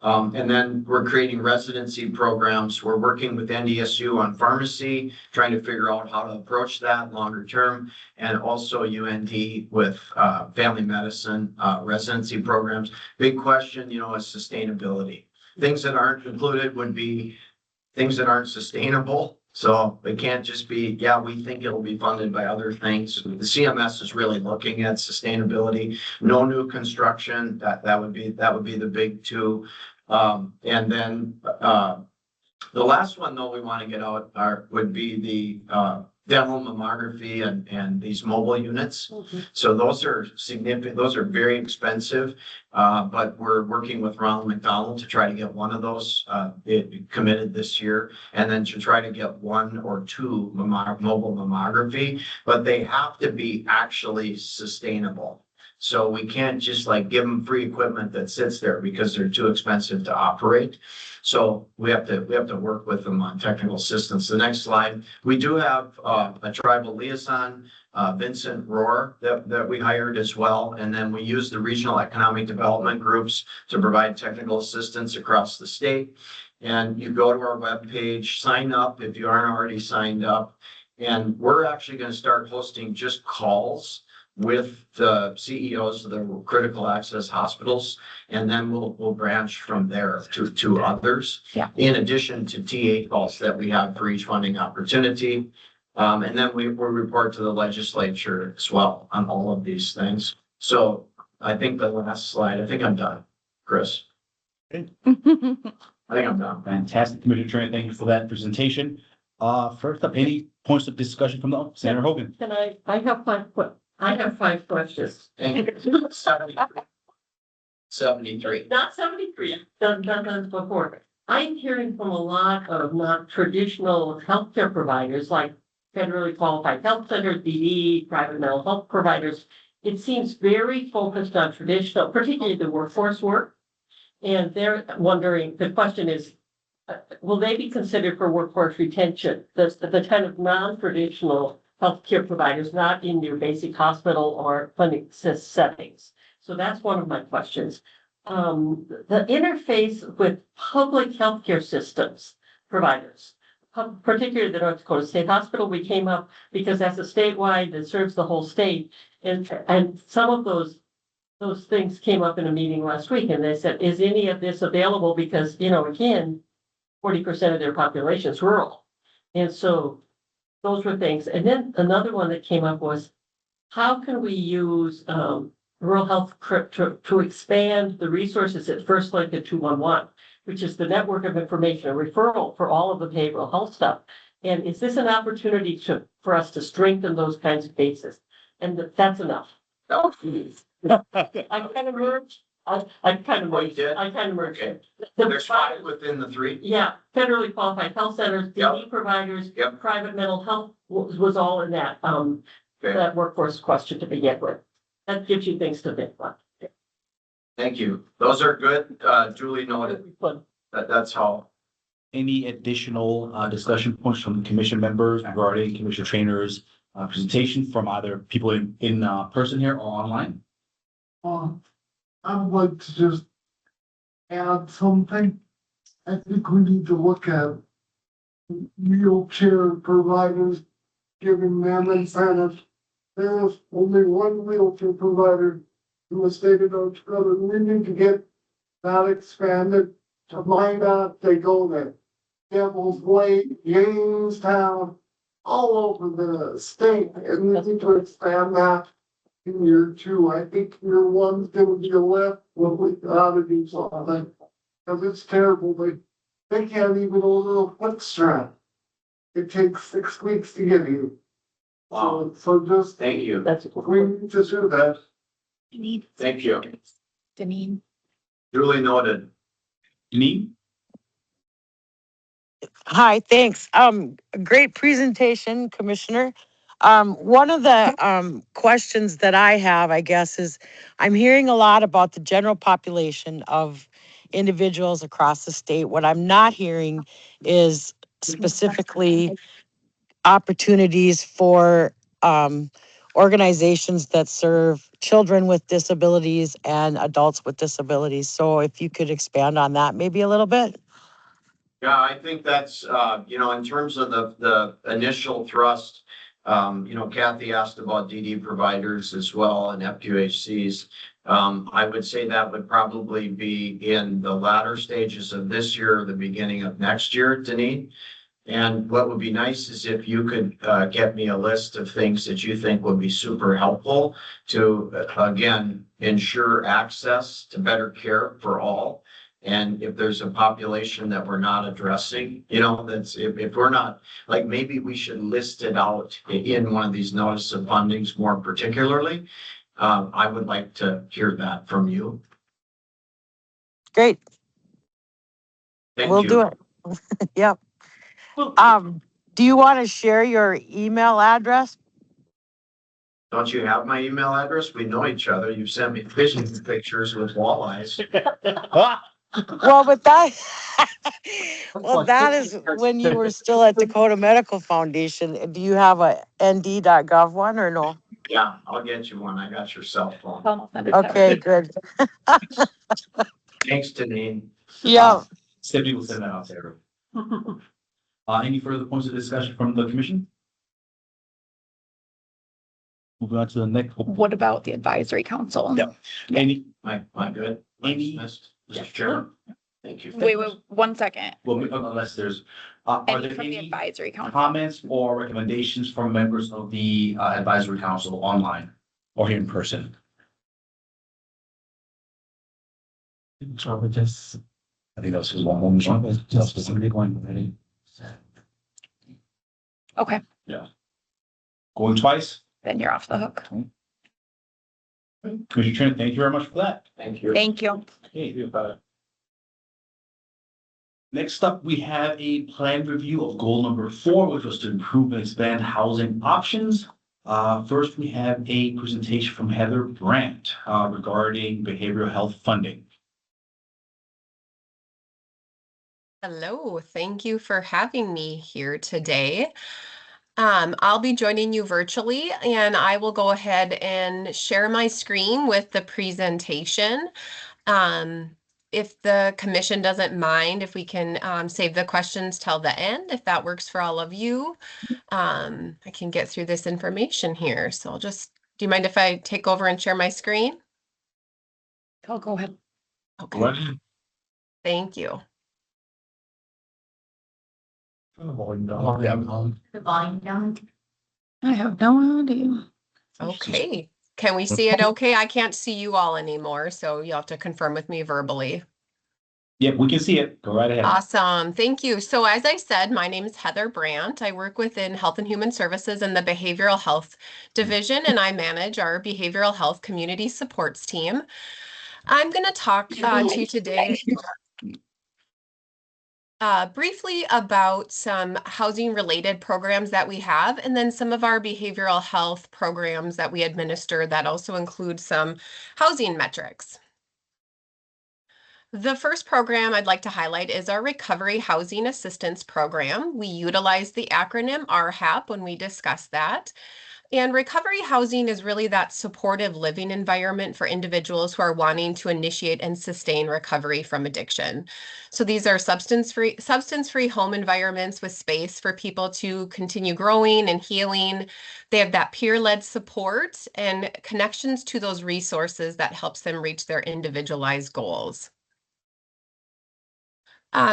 And then we're creating residency programs. We're working with NDSU on pharmacy, trying to figure out how to approach that longer term, and also UND with family medicine residency programs. Big question, you know, is sustainability. Things that aren't included would be things that aren't sustainable. So it can't just be, yeah, we think it'll be funded by other things. The CMS is really looking at sustainability. No new construction. That would be the big two. And then the last one, though, we want to get out would be the dental mammography and these mobile units. Mhm. So those are significant. Those are very expensive, but we're working with Ronald McDonald to try to get one of those committed this year, and then to try to get 1 or 2 mobile mammography. But they have to be actually sustainable. So we can't just like give them free equipment that sits there because they're too expensive to operate. So we have to work with them on technical assistance. The next slide, we do have a tribal liaison, Vincent Rohr, that we hired as well. And then we use the regional economic development groups to provide technical assistance across the state. And you go to our webpage, sign up if you aren't already signed up. And we're actually going to start hosting just calls with the CEOs of the critical access hospitals, and then we'll branch from there to others. Yeah. In addition to TA calls that we have for each funding opportunity. And then we report to the legislature as well on all of these things. So I think the last slide, I think I'm done, Chris. I think I'm done. Fantastic, Commissioner Tran. Thank you for that presentation. First up, any points of discussion from the Senator Hogan? Can I have 5 questions. Thank you. 73. Not 73, done before. I'm hearing from a lot of not traditional healthcare providers like federally qualified health centers, BD, private mental health providers. It seems very focused on traditional, particularly the workforce work. And they're wondering, the question is, will they be considered for workforce retention? The kind of non-traditional healthcare providers, not in your basic hospital or clinic settings. So that's one of my questions. The interface with public healthcare systems providers, particularly the North Dakota State Hospital, we came up because that's a statewide that serves the whole state. And some of those things came up in a meeting last week, and they said, is any of this available? Because, again, 40% of their population is rural. And so those were things. And then another one that came up was, how can we use rural health to expand the resources at First Link at 211, which is the network of information, a referral for all of the behavioral health stuff. And is this an opportunity for us to strengthen those kinds of bases? And that's enough. Oh, I kind of merged. I kind of merged. did? I kind of merged. Okay. The There's 5 within the 3. Yeah, federally qualified health centers, DD providers, Yep. private mental health was all in that, Okay. that workforce question to begin with. That gives you things to think about. Thank you. Those are good. Duly noted. That's how. Any additional discussion points from the commission members regarding commission trainers' presentation from either people in person here or online? I would like to just add something. I think we need to look at wheelchair providers, giving them incentives. There is only one wheelchair provider in the state of North Dakota. We need to get that expanded to Minot. They go to Devil's Lake, Jamestown, all over the state, and we need to expand that in year 2. I think year 1's gonna be a lift, but we gotta do something. Cause it's terrible, they can't even order a foot strap. It takes 6 weeks to get here. Wow. So just, Thank you. That's we need to do that. Thank you. Deneen. Duly noted. Me? Hi, thanks. Great presentation, Commissioner. One of the questions that I have, I guess, is I'm hearing a lot about the general population of individuals across the state. What I'm not hearing is specifically opportunities for organizations that serve children with disabilities and adults with disabilities. So if you could expand on that maybe a little bit. Yeah, I think that's, in terms of the initial thrust, Kathy asked about DD providers as well and FQHCs. I would say that would probably be in the latter stages of this year or the beginning of next year, Deneen. And what would be nice is if you could get me a list of things that you think would be super helpful to, again, ensure access to better care for all. And if there's a population that we're not addressing, that's if we're not, like, maybe we should list it out in one of these notice of fundings more particularly. I would like to hear that from you. Great. Thank We'll you. do it. Yep. Do you want to share your email address? Don't you have my email address? We know each other. You've sent me fishing pictures with walleyes. Well, but that, well, that is when you were still at Dakota Medical Foundation. Do you have a nd.gov one or no? Yeah, I'll get you one. I got your cell phone. Okay, good. Thanks, Deneen. Yeah. Stephanie will send that out there. Any further points of discussion from the commission? Moving on to the next. What about the advisory council? Yep. Any, Am I good? Any- Mr. Chairman? Thank you. Wait, 1 second. well, unless there's, are Any there from the any advisory council? comments or recommendations from members of the advisory council online or here in person? So we just. I think that's just one moment. Just specifically going already. Okay, Going twice. then you're off the hook. Commissioner Trent, thank you very much for that. Thank you. Thank you. Okay, next up, we have a plan review of goal number 4, which was to improve and expand housing options. First, we have a presentation from Heather Brandt regarding behavioral health funding. Hello, thank you for having me here today. I'll be joining you virtually, and I will go ahead and share my screen with the presentation. If the commission doesn't mind, if we can save the questions till the end, if that works for all of you, I can get through this information here. So I'll just, do you mind if I take over and share my screen? Oh, go ahead. Okay. Thank you. The volume down. I have no idea. Okay. Can we see it okay? I can't see you all anymore, so you'll have to confirm with me verbally. Yep, we can see it. Go right ahead. Awesome. Thank you. So as I said, my name is Heather Brandt. I work within Health and Human Services in the Behavioral Health Division, and I manage our behavioral health community supports team. I'm going to talk to you today briefly about some housing related programs that we have, and then some of our behavioral health programs that we administer that also include some housing metrics. The first program I'd like to highlight is our Recovery Housing Assistance Program. We utilize the acronym RHAP when we discuss that. And recovery housing is really that supportive living environment for individuals who are wanting to initiate and sustain recovery from addiction. So these are substance-free home environments with space for people to continue growing and healing. They have that peer-led support and connections to those resources that helps them reach their individualized goals.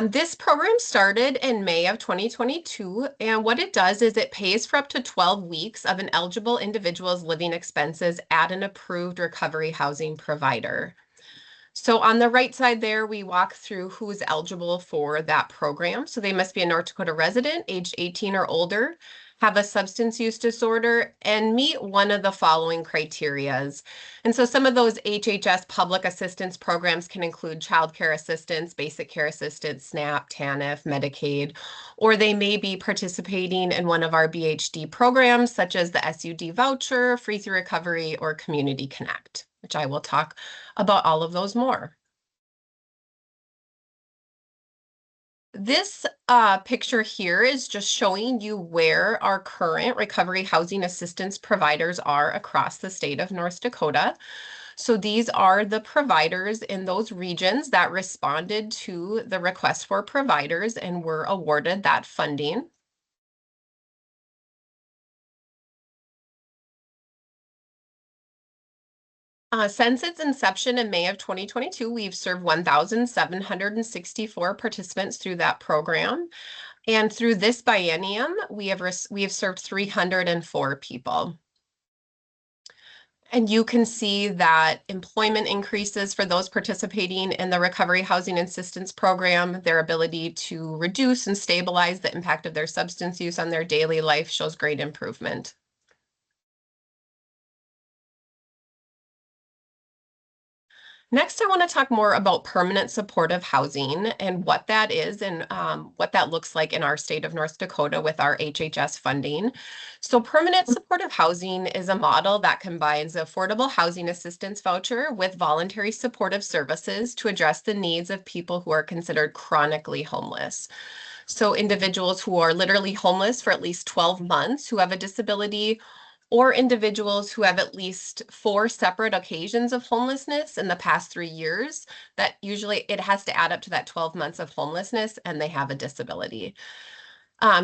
This program started in May of 2022, and what it does is it pays for up to 12 weeks of an eligible individual's living expenses at an approved recovery housing provider. So on the right side there, we walk through who is eligible for that program. So they must be a North Dakota resident, aged 18 or older, have a substance use disorder, and meet one of the following criterias. And so some of those HHS public assistance programs can include child care assistance, basic care assistance, SNAP, TANF, Medicaid, or they may be participating in one of our BHD programs, such as the SUD voucher, Free Through Recovery, or Community Connect, which I will talk about all of those more. This picture here is just showing you where our current recovery housing assistance providers are across the state of North Dakota. So these are the providers in those regions that responded to the request for providers and were awarded that funding. Since its inception in May of 2022, we've served 1,764 participants through that program. And through this biennium, we have served 304 people. And you can see that employment increases for those participating in the Recovery Housing Assistance Program. Their ability to reduce and stabilize the impact of their substance use on their daily life shows great improvement. Next, I want to talk more about permanent supportive housing and what that is and what that looks like in our state of North Dakota with our HHS funding. So permanent supportive housing is a model that combines the affordable housing assistance voucher with voluntary supportive services to address the needs of people who are considered chronically homeless. So individuals who are literally homeless for at least 12 months, who have a disability, or individuals who have at least 4 separate occasions of homelessness in the past 3 years, that usually it has to add up to that 12 months of homelessness and they have a disability.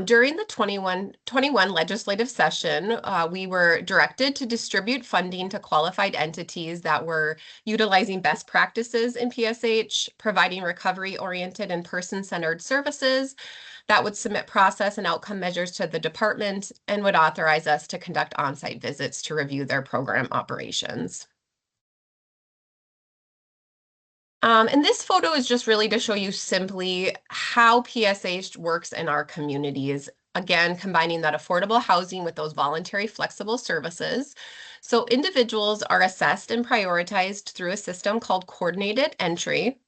During the 21 legislative session, we were directed to distribute funding to qualified entities that were utilizing best practices in PSH, providing recovery-oriented and person-centered services that would submit process and outcome measures to the department and would authorize us to conduct on-site visits to review their program operations. And this photo is just really to show you simply how PSH works in our communities. Again, combining that affordable housing with those voluntary flexible services. So individuals are assessed and prioritized through a system called coordinated entry.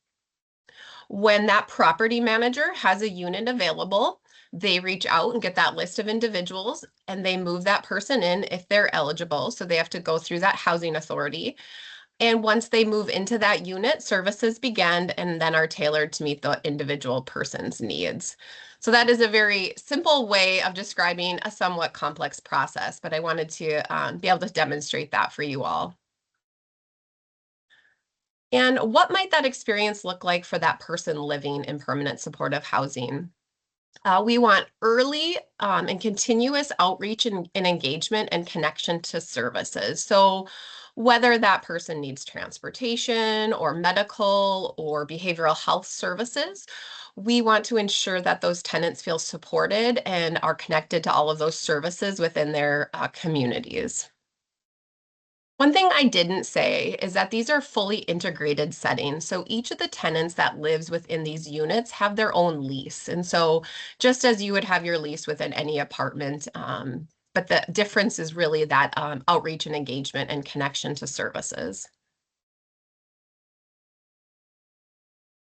When that property manager has a unit available, they reach out and get that list of individuals and they move that person in if they're eligible. So they have to go through that housing authority. And once they move into that unit, services begin and then are tailored to meet the individual person's needs. So that is a very simple way of describing a somewhat complex process, but I wanted to be able to demonstrate that for you all. And what might that experience look like for that person living in permanent supportive housing? We want early and continuous outreach and engagement and connection to services. So whether that person needs transportation or medical or behavioral health services, we want to ensure that those tenants feel supported and are connected to all of those services within their communities. One thing I didn't say is that these are fully integrated settings. So each of the tenants that lives within these units have their own lease. And so just as you would have your lease within any apartment, but the difference is really that outreach and engagement and connection to services.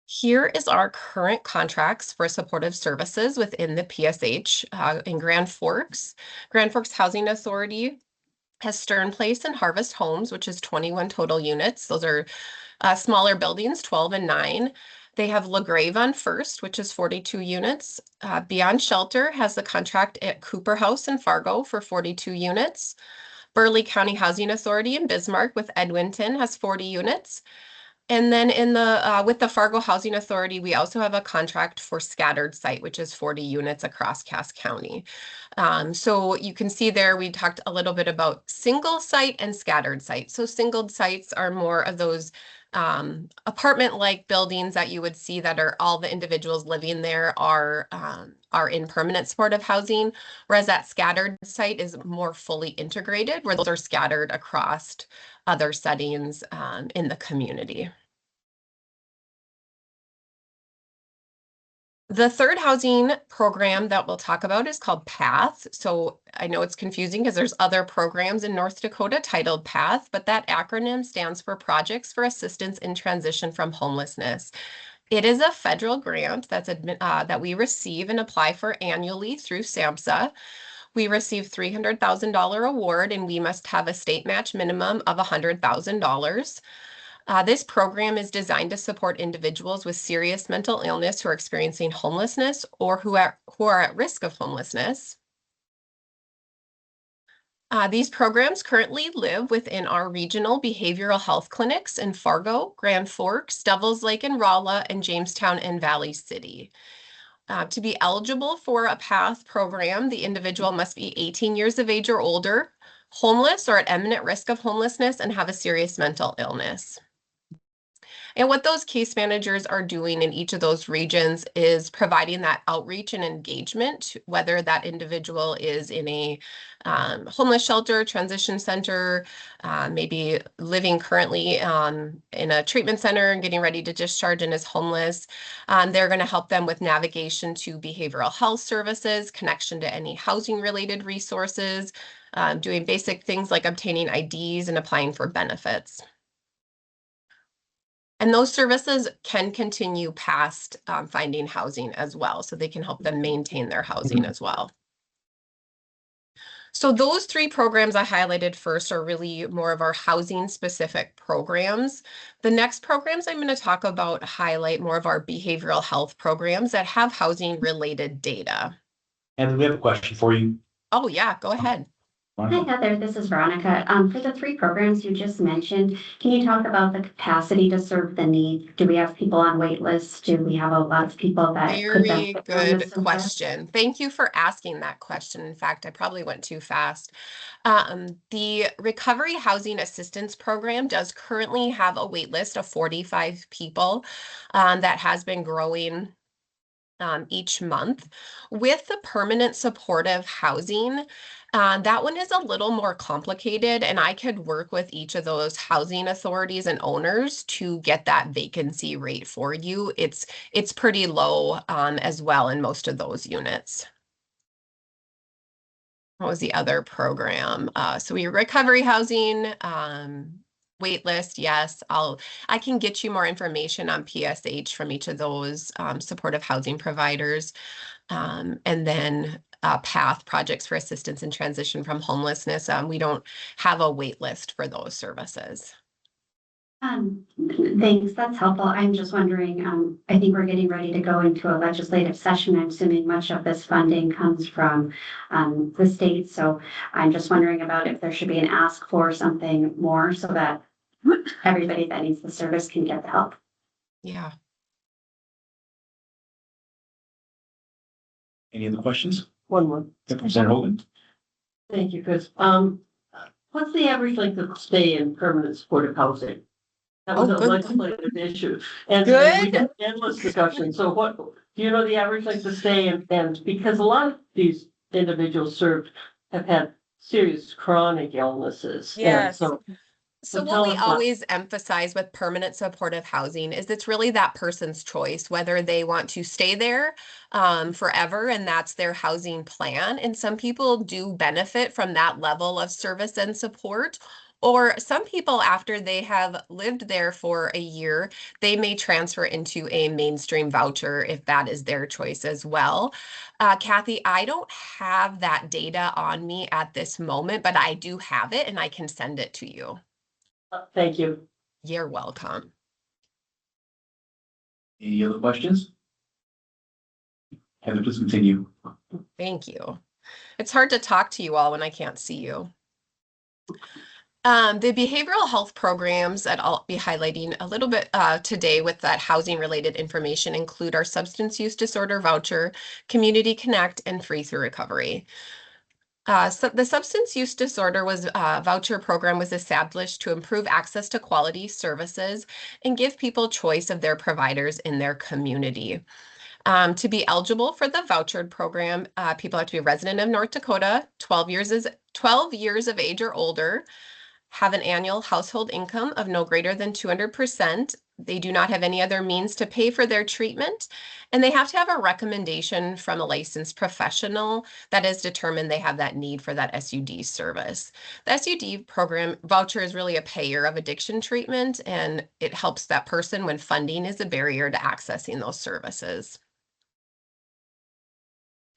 Here is our current contracts for supportive services within the PSH in Grand Forks. Grand Forks Housing Authority has Stern Place and Harvest Homes, which is 21 total units. Those are smaller buildings, 12 and 9. They have LaGrave on First, which is 42 units. Beyond Shelter has the contract at Cooper House in Fargo for 42 units. Burleigh County Housing Authority in Bismarck with Edwinton has 40 units. And then in the with the Fargo Housing Authority, we also have a contract for Scattered Site, which is 40 units across Cass County. So you can see there, we talked a little bit about single site and scattered site. So single sites are more of those apartment-like buildings that you would see that are all the individuals living there are in permanent supportive housing, whereas that scattered site is more fully integrated, where those are scattered across other settings in the community. The third housing program that we'll talk about is called PATH. So I know it's confusing because there's other programs in North Dakota titled PATH, but that acronym stands for Projects for Assistance in Transition from Homelessness. It is a federal grant that we receive and apply for annually through SAMHSA. We receive $300,000 award, and we must have a state match minimum of $100,000. This program is designed to support individuals with serious mental illness who are experiencing homelessness or who are at risk of homelessness. These programs currently live within our regional behavioral health clinics in Fargo, Grand Forks, Devils Lake and Rolla, and Jamestown and Valley City. To be eligible for a PATH program, the individual must be 18 years of age or older, homeless or at imminent risk of homelessness, and have a serious mental illness. And what those case managers are doing in each of those regions is providing that outreach and engagement, whether that individual is in a homeless shelter, transition center, maybe living currently in a treatment center and getting ready to discharge and is homeless. They're going to help them with navigation to behavioral health services, connection to any housing related resources, doing basic things like obtaining IDs and applying for benefits. And those services can continue past finding housing as well, so they can help them maintain their housing as well. So those three programs I highlighted first are really more of our housing specific programs. The next programs I'm going to talk about highlight more of our behavioral health programs that have housing related data. And we have a question for you. Oh yeah, go ahead. Hi Heather, this is Veronica. For the three programs you just mentioned, can you talk about the capacity to serve the need? Do we have people on wait lists? Do we have a lot of people that could Very benefit from this good question. Thank you for asking that question. In fact, I probably went too fast. The Recovery Housing Assistance Program does currently have a wait list of 45 people that has been growing each month. With the permanent supportive housing, that one is a little more complicated, and I could work with each of those housing authorities and owners to get that vacancy rate for you. It's pretty low as well in most of those units. What was the other program? So we recovery housing, wait list, yes. I can get you more information on PSH from each of those supportive housing providers. And then PATH, Projects for Assistance in Transition from Homelessness. We don't have a wait list for those services. Thanks, that's helpful. I'm just wondering, I think we're getting ready to go into a legislative session. I'm assuming much of this funding comes from the state. So I'm just wondering about if there should be an ask for something more so that everybody that needs the service can get the help. Yeah. Any other questions? One more. Representative Hogan? Thank you, Chris. What's the average length of stay in permanent supportive housing? That was Oh, a good. legislative issue. And we Good. had endless discussion. So what, do you know the average length of stay? And because a lot of these individuals served have had serious chronic illnesses. And Yes. so So tell what we us about- always emphasize with permanent supportive housing is it's really that person's choice, whether they want to stay there forever and that's their housing plan. And some people do benefit from that level of service and support. Or some people, after they have lived there for a year, they may transfer into a mainstream voucher if that is their choice as well. Kathy, I don't have that data on me at this moment, but I do have it and I can send it to you. Thank you. You're welcome. Any other questions? Heather, please continue. Thank you. It's hard to talk to you all when I can't see you. The behavioral health programs that I'll be highlighting a little bit today with that housing related information include our substance use disorder voucher, Community Connect, and Free Through Recovery. So the substance use disorder voucher program was established to improve access to quality services and give people choice of their providers in their community. To be eligible for the vouchered program, people have to be a resident of North Dakota, 12 years of age or older, have an annual household income of no greater than 200%. They do not have any other means to pay for their treatment, and they have to have a recommendation from a licensed professional that has determined they have that need for that SUD service. The SUD program voucher is really a payer of addiction treatment, and it helps that person when funding is a barrier to accessing those services.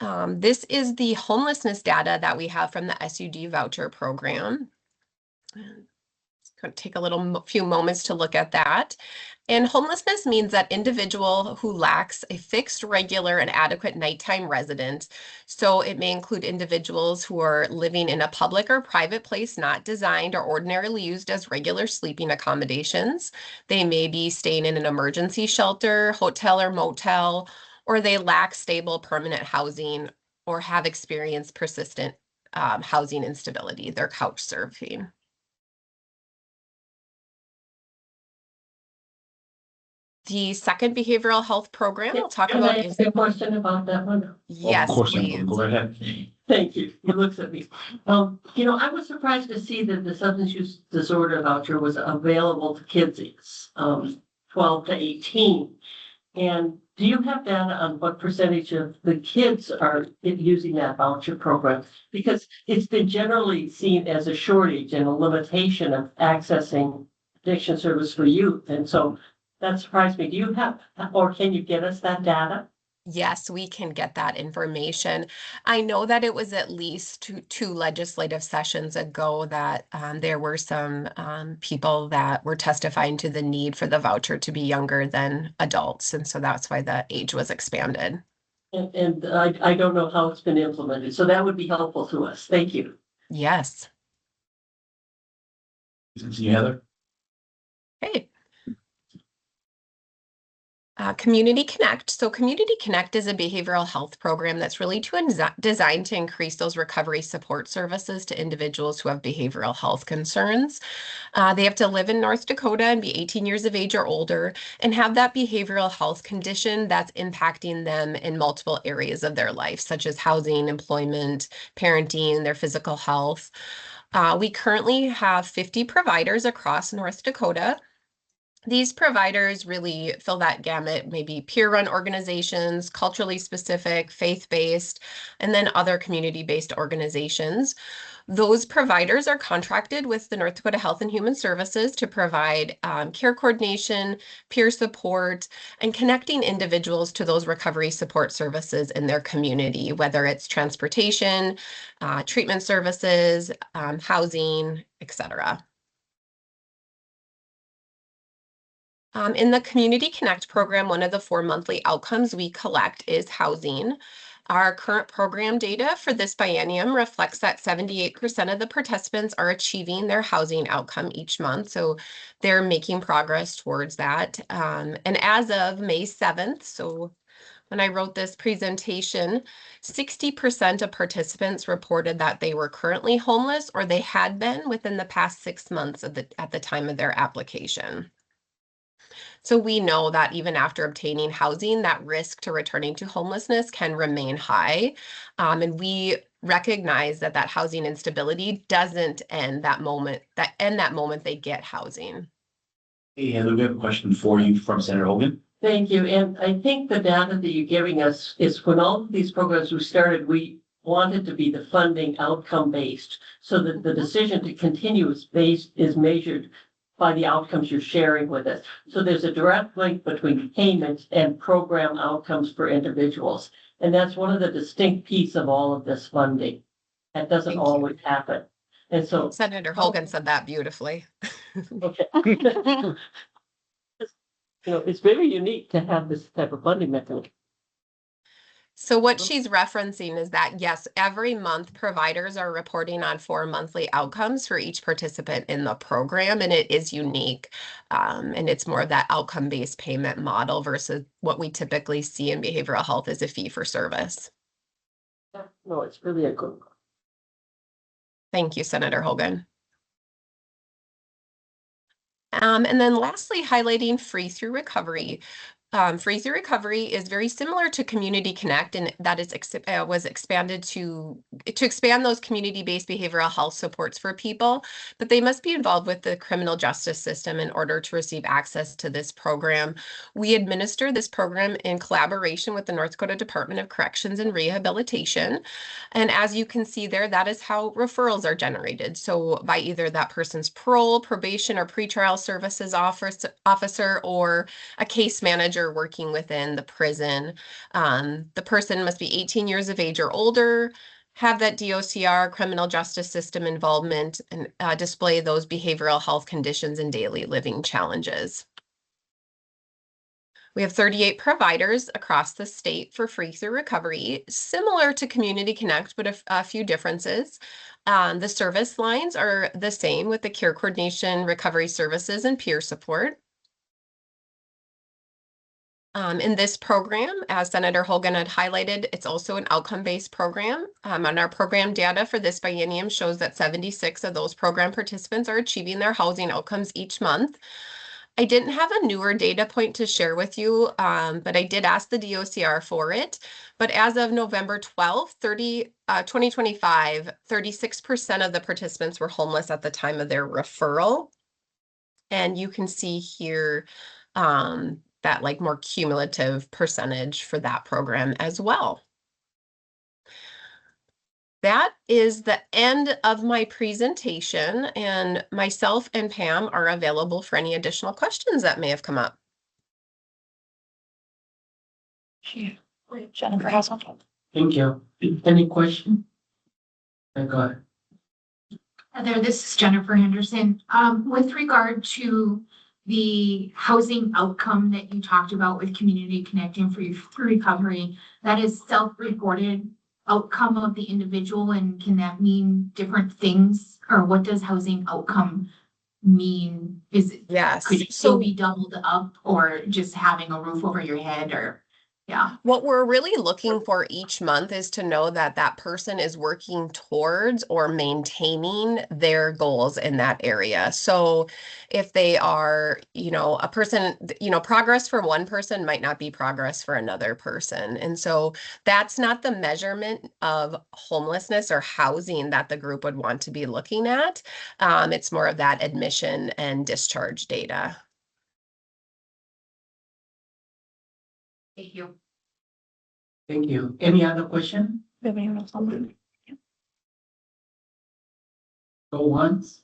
This is the homelessness data that we have from the SUD voucher program. It's going to take a few moments to look at that. And homelessness means that individual who lacks a fixed, regular, and adequate nighttime residence. So it may include individuals who are living in a public or private place not designed or ordinarily used as regular sleeping accommodations. They may be staying in an emergency shelter, hotel, or motel, or they lack stable permanent housing or have experienced persistent housing instability. They're couch surfing. The second behavioral health program I'll talk Can about I ask a question about that one? Yes, Of course, please. go right ahead. Thank you. He looks at me. I was surprised to see that the substance use disorder voucher was available to kids 12 to 18. And do you have data on what percentage of the kids are using that voucher program? Because it's been generally seen as a shortage and a limitation of accessing addiction service for youth. And so that surprised me. Do you have, or can you get us that data? Yes, we can get that information. I know that it was at least two legislative sessions ago that there were some people that were testifying to the need for the voucher to be younger than adults. And so that's why the age was expanded. And I don't know how it's been implemented. So that would be helpful to us. Thank you. Yes. Continue, Heather. Hey. Community Connect. So Community Connect is a behavioral health program that's really designed to increase those recovery support services to individuals who have behavioral health concerns. They have to live in North Dakota and be 18 years of age or older and have that behavioral health condition that's impacting them in multiple areas of their life, such as housing, employment, parenting, their physical health. We currently have 50 providers across North Dakota. These providers really fill that gamut, maybe peer-run organizations, culturally specific, faith-based, and then other community-based organizations. Those providers are contracted with the North Dakota Health and Human Services to provide care coordination, peer support, and connecting individuals to those recovery support services in their community, whether it's transportation, treatment services, housing, etc. In the Community Connect program, one of the 4 monthly outcomes we collect is housing. Our current program data for this biennium reflects that 78% of the participants are achieving their housing outcome each month. So they're making progress towards that. And as of May 7th, so when I wrote this presentation, 60% of participants reported that they were currently homeless or they had been within the past 6 months at the time of their application. So we know that even after obtaining housing, that risk to returning to homelessness can remain high. And we recognize that housing instability doesn't end that moment they get housing. Hey, Heather, we have a question for you from Senator Hogan. Thank you. And I think the data that you're giving us is when all of these programs were started, we wanted to be the funding outcome based. So that the decision to continue is measured by the outcomes you're sharing with us. So there's a direct link between payments and program outcomes for individuals. And that's one of the distinct pieces of all of this funding. That doesn't always happen. And so Senator Hogan said that beautifully. okay. It's very unique to have this type of funding mechanism. So what she's referencing is that, yes, every month providers are reporting on 4 monthly outcomes for each participant in the program, and it is unique. And it's more of that outcome-based payment model versus what we typically see in behavioral health as a fee for service. No, it's really a good one. Thank you, Senator Hogan. And then lastly, highlighting free through recovery. Free through recovery is very similar to Community Connect, and that is was expanded to expand those community-based behavioral health supports for people, but they must be involved with the criminal justice system in order to receive access to this program. We administer this program in collaboration with the North Dakota Department of Corrections and Rehabilitation. And as you can see there, that is how referrals are generated. So by either that person's parole, probation, or pretrial services officer, or a case manager working within the prison. The person must be 18 years of age or older, have that DOCR, criminal justice system involvement, and display those behavioral health conditions and daily living challenges. We have 38 providers across the state for free through recovery, similar to Community Connect, but a few differences. The service lines are the same with the care coordination, recovery services, and peer support. In this program, as Senator Hogan had highlighted, it's also an outcome-based program. And our program data for this biennium shows that 76 of those program participants are achieving their housing outcomes each month. I didn't have a newer data point to share with you, but I did ask the DOCR for it. But as of November 12th, 2025, 36% of the participants were homeless at the time of their referral. And you can see here that like more cumulative percentage for that program as well. That is the end of my presentation, and myself and Pam are available for any additional questions that may have come up. Jennifer has one. Thank you. Any question? Go ahead. Heather, this is Jennifer Henderson. With regard to the housing outcome that you talked about with Community Connecting for recovery, that is self-reported outcome of the individual, and can that mean different things, or what does housing outcome mean? Is it, yes, could it still be doubled up, or just having a roof over your head, or yeah. What we're really looking for each month is to know that that person is working towards or maintaining their goals in that area. So if they are, a person, progress for one person might not be progress for another person. And so that's not the measurement of homelessness or housing that the group would want to be looking at. It's more of that admission and discharge data. Thank you. Thank you. Any other question? We have anyone else on? Go once.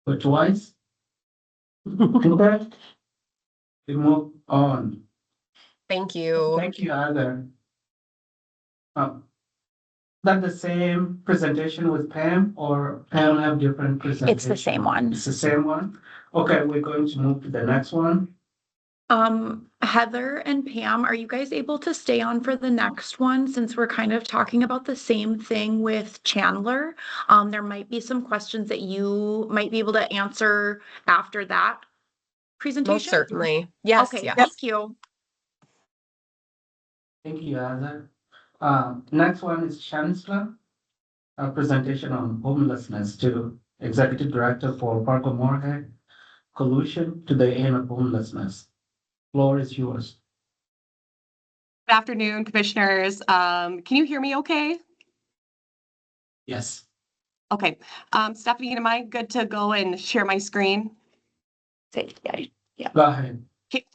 Go twice. Okay. We move on. Thank you. Thank you, Heather. that the same presentation with Pam, or Pam have different presentation? It's the same one. It's the same one? Okay, we're going to move to the next one. Heather and Pam, are you guys able to stay on for the next one since we're kind of talking about the same thing with Chandler? There might be some questions that you might be able to answer after that presentation. Most certainly. Yes, Okay, yes. thank you. Thank you, Heather. Next one is Chancellor. A presentation on homelessness to Executive Director for Parker Moorhead, Collusion to the End of Homelessness. Floor is yours. Good afternoon, commissioners. Can you hear me okay? Yes. Okay. Stephanie, am I good to go and share my screen? Yeah. Go ahead. Okay.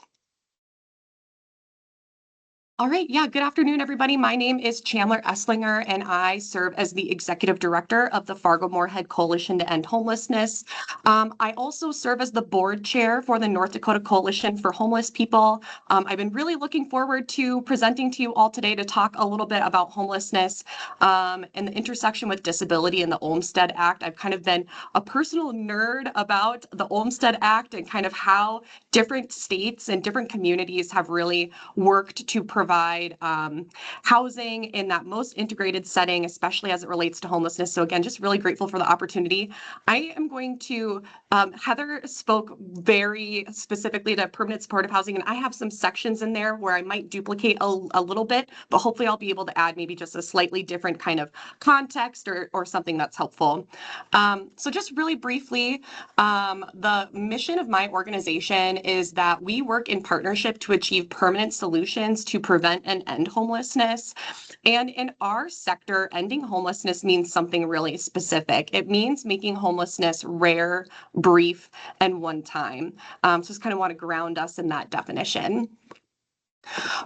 All right. Yeah. Good afternoon, everybody. My name is Chandler Esslinger, and I serve as the Executive Director of the Fargo-Moorhead Coalition to End Homelessness. I also serve as the Board Chair for the North Dakota Coalition for Homeless People. I've been really looking forward to presenting to you all today to talk a little bit about homelessness and the intersection with disability and the Olmstead Act. I've kind of been a personal nerd about the Olmstead Act and kind of how different states and different communities have really worked to provide housing in that most integrated setting, especially as it relates to homelessness. So again, just really grateful for the opportunity. I am going to, Heather spoke very specifically to permanent supportive housing, and I have some sections in there where I might duplicate a little bit, but hopefully I'll be able to add maybe just a slightly different kind of context or something that's helpful. So just really briefly, the mission of my organization is that we work in partnership to achieve permanent solutions to prevent and end homelessness. And in our sector, ending homelessness means something really specific. It means making homelessness rare, brief, and one time. So just kind of want to ground us in that definition.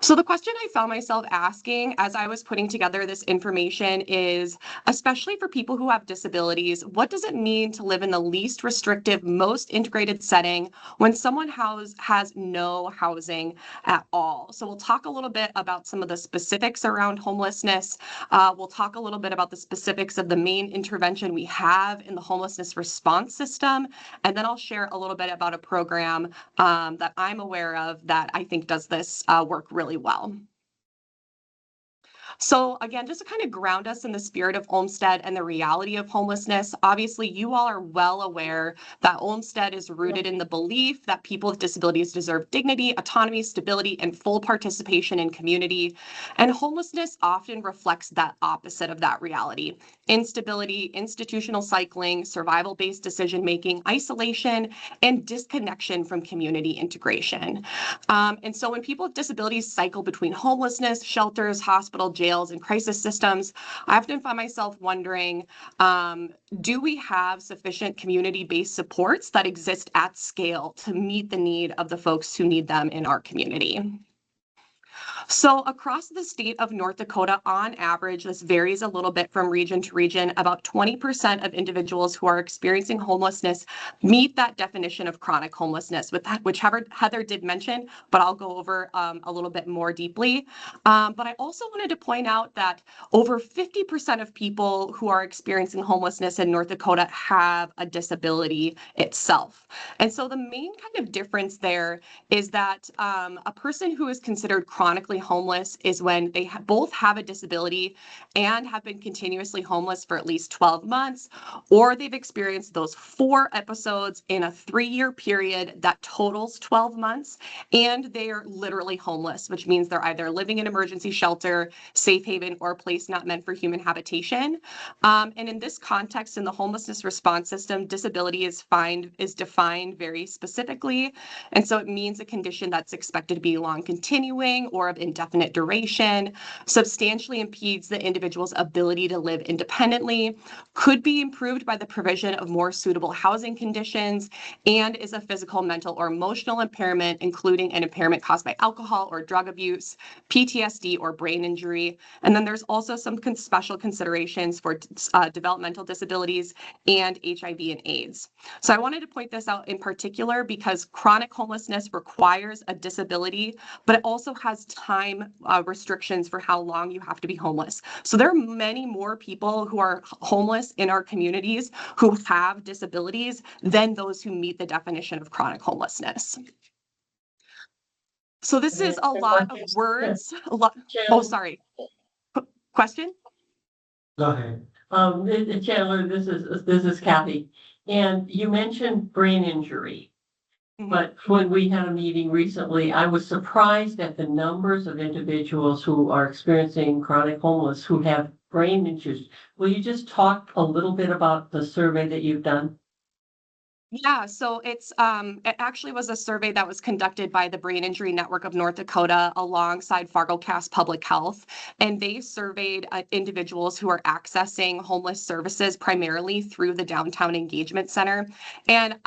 So the question I found myself asking as I was putting together this information is, especially for people who have disabilities, what does it mean to live in the least restrictive, most integrated setting when someone has no housing at all? So we'll talk a little bit about some of the specifics around homelessness. We'll talk a little bit about the specifics of the main intervention we have in the homelessness response system. And then I'll share a little bit about a program that I'm aware of that I think does this work really well. So again, just to kind of ground us in the spirit of Olmstead and the reality of homelessness, obviously you all are well aware that Olmstead is rooted in the belief that people with disabilities deserve dignity, autonomy, stability, and full participation in community. And homelessness often reflects that opposite of that reality. Instability, institutional cycling, survival-based decision-making, isolation, and disconnection from community integration. And so when people with disabilities cycle between homelessness, shelters, hospital, jails, and crisis systems, I often find myself wondering, do we have sufficient community-based supports that exist at scale to meet the need of the folks who need them in our community? So across the state of North Dakota, on average, this varies a little bit from region to region, about 20% of individuals who are experiencing homelessness meet that definition of chronic homelessness, which Heather did mention, but I'll go over a little bit more deeply. But I also wanted to point out that over 50% of people who are experiencing homelessness in North Dakota have a disability itself. And so the main kind of difference there is that a person who is considered chronically homeless is when they both have a disability and have been continuously homeless for at least 12 months, or they've experienced those 4 episodes in a 3-year period that totals 12 months, and they are literally homeless, which means they're either living in emergency shelter, safe haven, or a place not meant for human habitation. And in this context, in the homelessness response system, disability is defined very specifically. And so it means a condition that's expected to be long continuing or of indefinite duration, substantially impedes the individual's ability to live independently, could be improved by the provision of more suitable housing conditions, and is a physical, mental, or emotional impairment, including an impairment caused by alcohol or drug abuse, PTSD, or brain injury. And then there's also some special considerations for developmental disabilities and HIV and AIDS. So I wanted to point this out in particular because chronic homelessness requires a disability, but it also has time time restrictions for how long you have to be homeless. So there are many more people who are homeless in our communities who have disabilities than those who meet the definition of chronic homelessness. So this is a lot of words, a lot. Oh, sorry. Question? Go ahead. Chandler, this is Kathy. And you mentioned brain injury. But when we had a meeting recently, I was surprised at the numbers of individuals who are experiencing chronic homeless who have brain injuries. Will you just talk a little bit about the survey that you've done? Yeah, so it actually was a survey that was conducted by the Brain Injury Network of North Dakota alongside FargoCast Public Health. And they surveyed individuals who are accessing homeless services primarily through the Downtown Engagement Center. And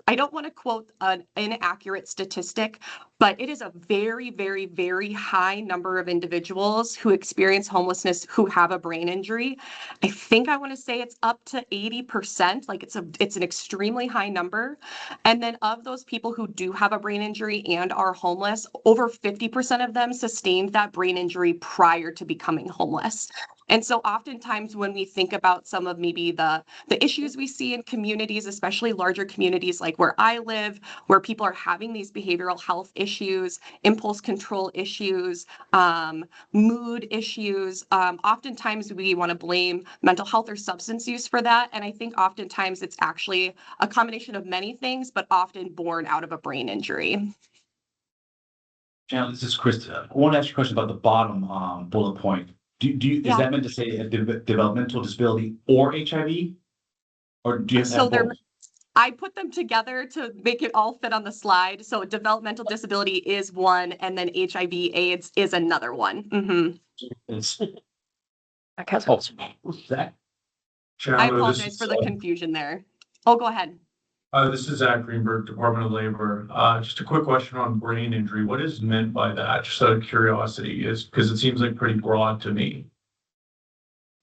I don't want to quote an inaccurate statistic, but it is a very, very, very high number of individuals who experience homelessness who have a brain injury. I think I want to say it's up to 80%. Like it's an extremely high number. And then of those people who do have a brain injury and are homeless, over 50% of them sustained that brain injury prior to becoming homeless. And so oftentimes when we think about some of maybe the issues we see in communities, especially larger communities like where I live, where people are having these behavioral health issues, impulse control issues, mood issues, oftentimes we want to blame mental health or substance use for that. And I think oftentimes it's actually a combination of many things, but often born out of a brain injury. Chandler, this is Chris. I want to ask you a question about the bottom bullet point. Is that meant to say a developmental disability or HIV? Or do you have both? I put them together to make it all fit on the slide. So developmental disability is one, and then HIV/AIDS is another one. Zach? I apologize for the confusion there. Oh, go ahead. This is Zach Greenberg, Department of Labor. Just a quick question on brain injury. What is meant by that? Just out of curiosity, because it seems like pretty broad to me.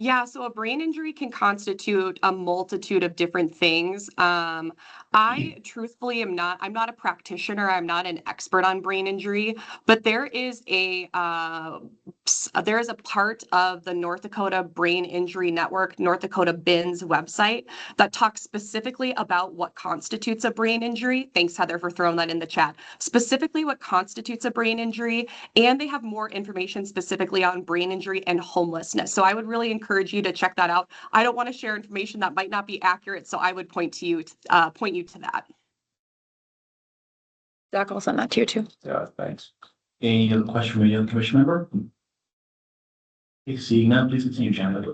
Yeah, so a brain injury can constitute a multitude of different things. I truthfully I'm not a practitioner, I'm not an expert on brain injury, but there is a part of the North Dakota Brain Injury Network, North Dakota BIN's website, that talks specifically about what constitutes a brain injury. Thanks, Heather, for throwing that in the chat. Specifically what constitutes a brain injury, and they have more information specifically on brain injury and homelessness. So I would really encourage you to check that out. I don't want to share information that might not be accurate, so I would point you to that. Zach, I'll send that to you too. Yeah, thanks. Any other question from any other commission member? Okay, seeing none, please continue, Chandler.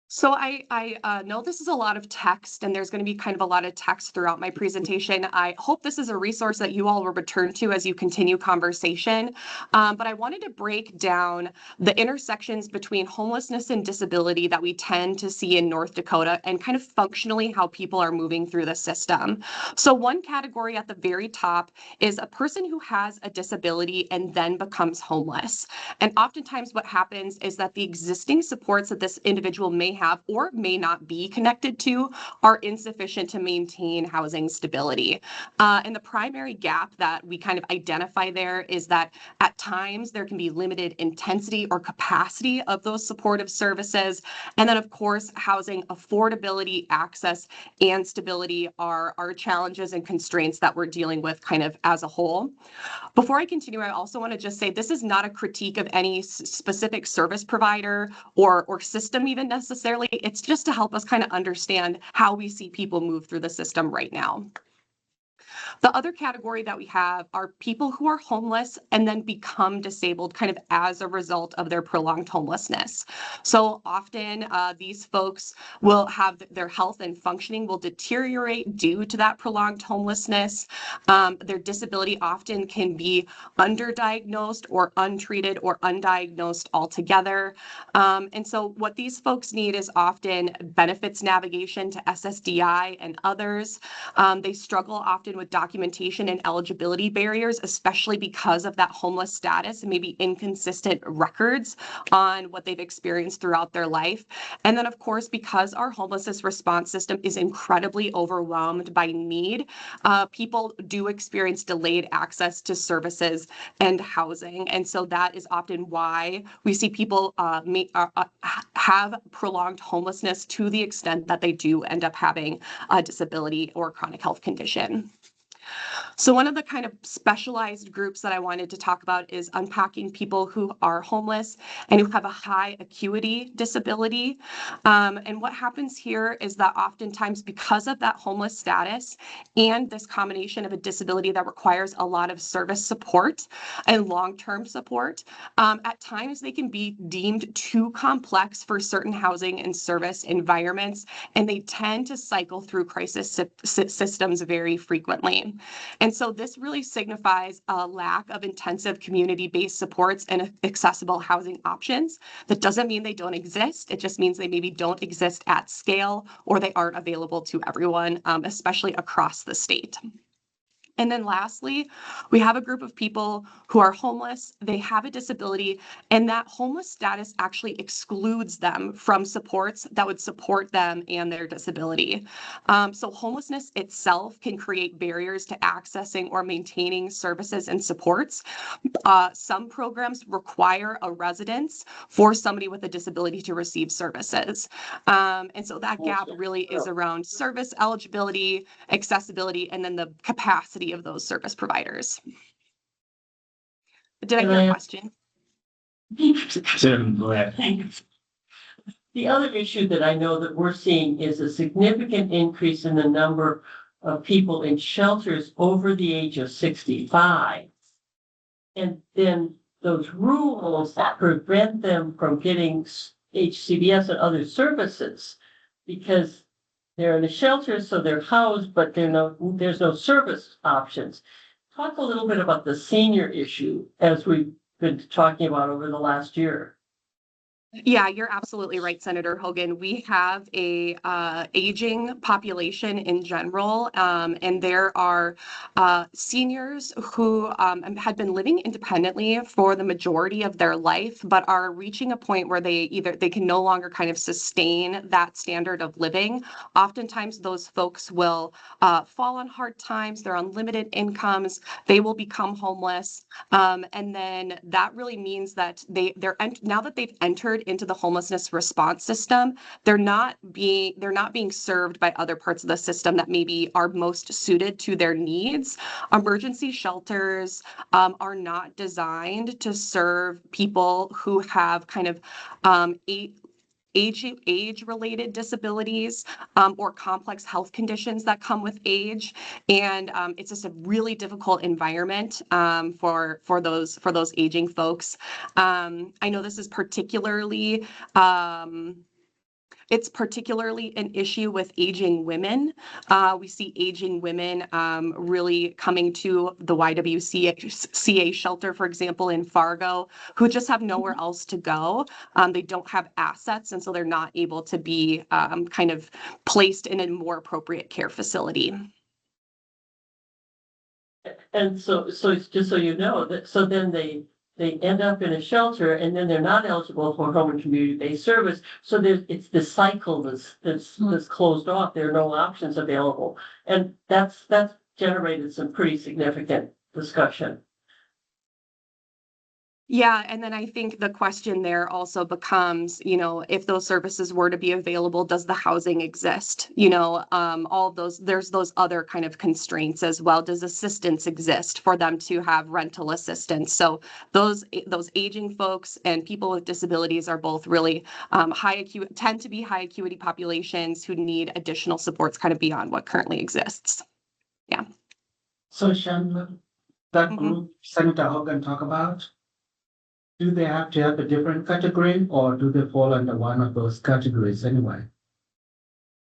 So I know this is a lot of text, and there's going to be kind of a lot of text throughout my presentation. I hope this is a resource that you all will return to as you continue conversation. But I wanted to break down the intersections between homelessness and disability that we tend to see in North Dakota, and kind of functionally how people are moving through the system. So one category at the very top is a person who has a disability and then becomes homeless. And oftentimes what happens is that the existing supports that this individual may have or may not be connected to are insufficient to maintain housing stability. And the primary gap that we kind of identify there is that at times there can be limited intensity or capacity of those supportive services. And then of course, housing affordability, access, and stability are challenges and constraints that we're dealing with kind of as a whole. Before I continue, I also want to just say this is not a critique of any specific service provider or system even necessarily. It's just to help us kind of understand how we see people move through the system right now. The other category that we have are people who are homeless and then become disabled kind of as a result of their prolonged homelessness. So often these folks will have their health and functioning will deteriorate due to that prolonged homelessness. Their disability often can be underdiagnosed or untreated or undiagnosed altogether. And so what these folks need is often benefits navigation to SSDI and others. They struggle often with with documentation and eligibility barriers, especially because of that homeless status and maybe inconsistent records on what they've experienced throughout their life. And then, of course, because our homelessness response system is incredibly overwhelmed by need, people do experience delayed access to services and housing. And so that is often why we see people have prolonged homelessness to the extent that they do end up having a disability or chronic health condition. So one of the kind of specialized groups that I wanted to talk about is unpacking people who are homeless and who have a high acuity disability. And what happens here is that oftentimes because of that homeless status and this combination of a disability that requires a lot of service support and long-term support, at times they can be deemed too complex for certain housing and service environments, and they tend to cycle through crisis systems very frequently. And so this really signifies a lack of intensive community-based supports and accessible housing options. That doesn't mean they don't exist. It just means they maybe don't exist at scale or they aren't available to everyone, especially across the state. And then lastly, we have a group of people who are homeless, they have a disability, and that homeless status actually excludes them from supports that would support them and their disability. So homelessness itself can create barriers to accessing or maintaining services and supports. Some programs require a residence for somebody with a disability to receive services. And so that gap really is around service eligibility, accessibility, and then the capacity of those service providers. Did I hear a question? Go ahead. The other issue that I know that we're seeing is a significant increase in the number of people in shelters over the age of 65. And then those rules that prevent them from getting HCBS and other services because they're in a shelter, so they're housed, but there's no service options. Talk a little bit about the senior issue as we've been talking about over the last year. Yeah, you're absolutely right, Senator Hogan. We have a aging population in general, and there are seniors who had been living independently for the majority of their life, but are reaching a point where they can no longer kind of sustain that standard of living. Oftentimes, those folks will fall on hard times. They're on limited incomes. They will become homeless, and then that really means that now that they've entered into the homelessness response system, they're not being served by other parts of the system that maybe are most suited to their needs. Emergency shelters are not designed to serve people who have kind of age-related disabilities or complex health conditions that come with age, and it's just a really difficult environment for those aging folks. I know this is particularly it's particularly an issue with aging women. We see aging women really coming to the YWCA shelter, for example, in Fargo, who just have nowhere else to go. They don't have assets, and so they're not able to be kind of placed in a more appropriate care facility. And so just so you know, so then they end up in a shelter and then they're not eligible for home and community-based service. So it's the cycle that's closed off. There are no options available. And that's generated some pretty significant discussion. Yeah, and then I think the question there also becomes, if those services were to be available, does the housing exist? All of those, there's those other kind of constraints as well. Does assistance exist for them to have rental assistance? So those aging folks and people with disabilities are both really tend to be high acuity populations who need additional supports kind of beyond what currently exists. Yeah. So Shannon, that group Senator Hogan talked about, do they have to have a different category or do they fall under one of those categories anyway?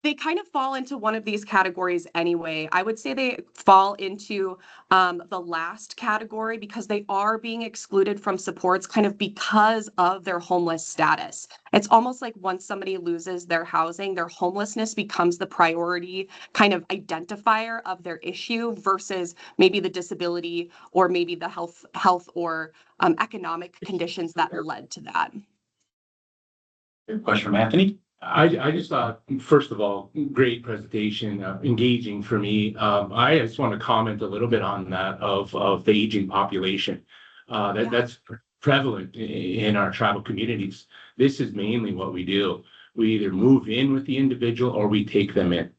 They kind of fall into one of these categories anyway. I would say they fall into the last category because they are being excluded from supports kind of because of their homeless status. It's almost like once somebody loses their housing, their homelessness becomes the priority kind of identifier of their issue versus maybe the disability or maybe the health or economic conditions that led to that. Question from Anthony? I just thought, first of all, great presentation, engaging for me. I just want to comment a little bit on that of the aging population. That's prevalent in our tribal communities. This is mainly what we do. We either move in with the individual or we take them in.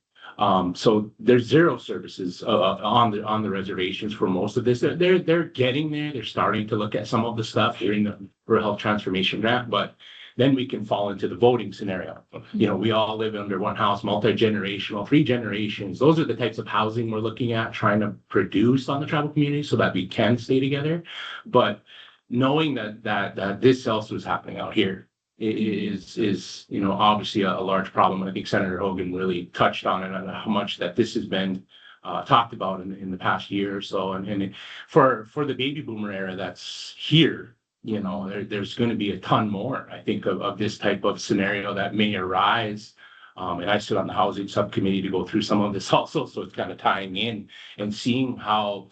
So there's zero services on the reservations for most of this. They're getting there. They're starting to look at some of the stuff during the Rural Health Transformation Grant, but then we can fall into the voting scenario. You know, we all live under one house, multi-generational, 3 generations. Those are the types of housing we're looking at trying to produce on the tribal community so that we can stay together. But knowing that this also is happening out here is you know, obviously a large problem. I think Senator Hogan really touched on it, on how much that this has been talked about in the past year or so. And for the baby boomer era that's here, you know, there's going to be a ton more, I think, of this type of scenario that may arise. And I sit on the housing subcommittee to go through some of this also, so it's kind of tying in and seeing how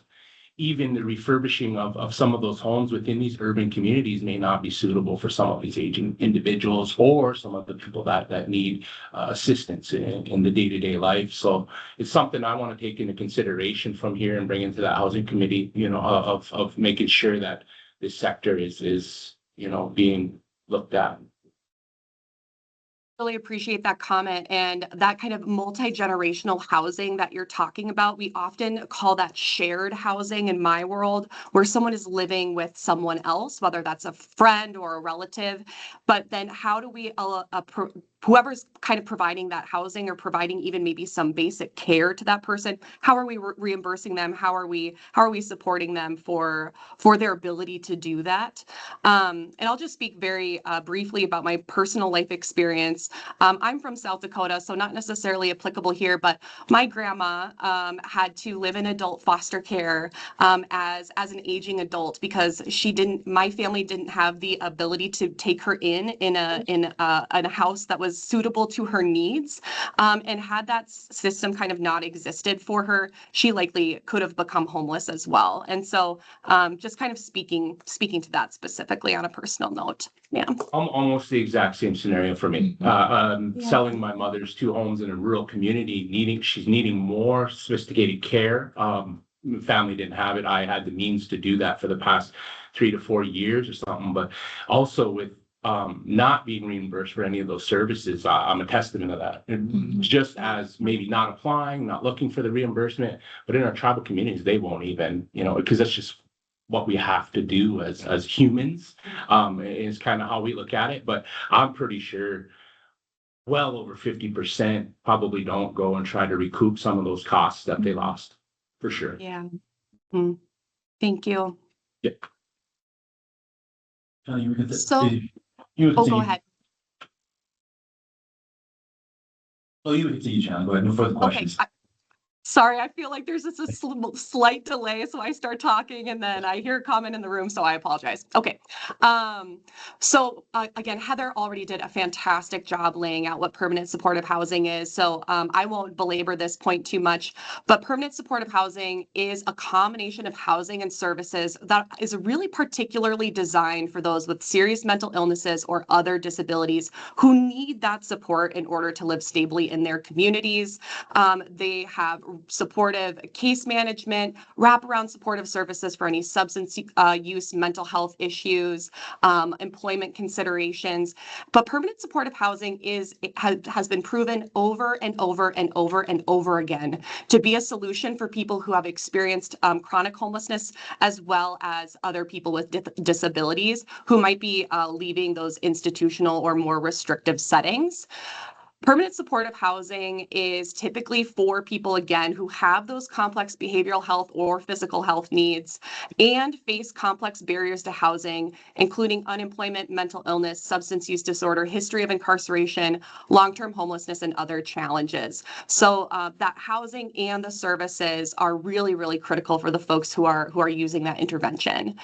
even the refurbishing of some of those homes within these urban communities may not be suitable for some of these aging individuals or some of the people that need assistance in the day-to-day life. So it's something I want to take into consideration from here and bring into the housing committee, you know, of making sure that this sector is, you know, being looked at. Really appreciate that comment and that kind of multi-generational housing that you're talking about. We often call that shared housing in my world, where someone is living with someone else, whether that's a friend or a relative. But then how do we whoever's kind of providing that housing or providing even maybe some basic care to that person, how are we reimbursing them? How are we supporting them for their ability to do that? And I'll just speak very briefly about my personal life experience. I'm from South Dakota, so not necessarily applicable here, but my grandma had to live in adult foster care as an aging adult because my family didn't have the ability to take her in a house that was suitable to her needs. And had that system kind of not existed for her, she likely could have become homeless as well. And so just kind of speaking to that specifically on a personal note. Yeah. Almost the exact same scenario for me. Selling my mother's 2 homes in a rural community, she's needing more sophisticated care. Family didn't have it. I had the means to do that for the past 3 to 4 years or something, but also with not being reimbursed for any of those services, I'm a testament of that. Just as maybe not applying, not looking for the reimbursement, but in our tribal communities, they won't even, you know, because that's just what we have to do as humans. Is kind of how we look at it. But I'm pretty sure well over 50% probably don't go and try to recoup some of those costs that they lost, for sure. Yeah. Thank you. Yeah. Go ahead. Oh, you would continue, John. Go ahead. No further questions. Okay. Sorry, I feel like there's just a slight delay, so I start talking and then I hear a comment in the room, so I apologize. Okay. Again, Heather already did a fantastic job laying out what permanent supportive housing is, so I won't belabor this point too much, but permanent supportive housing is a combination of housing and services that is really particularly designed for those with serious mental illnesses or other disabilities who need that support in order to live stably in their communities. They have supportive case management, wraparound supportive services for any substance use, mental health issues, employment considerations. But permanent supportive housing has been proven over and over and over and over again to be a solution for people who have experienced chronic homelessness, as well as other people with disabilities who might be leaving those institutional or more restrictive settings. Permanent supportive housing is typically for people, again, who have those complex behavioral health or physical health needs and face complex barriers to housing, including unemployment, mental illness, substance use disorder, history of incarceration, long-term homelessness, and other challenges. So that housing and the services are really, really critical for the folks who are using that intervention.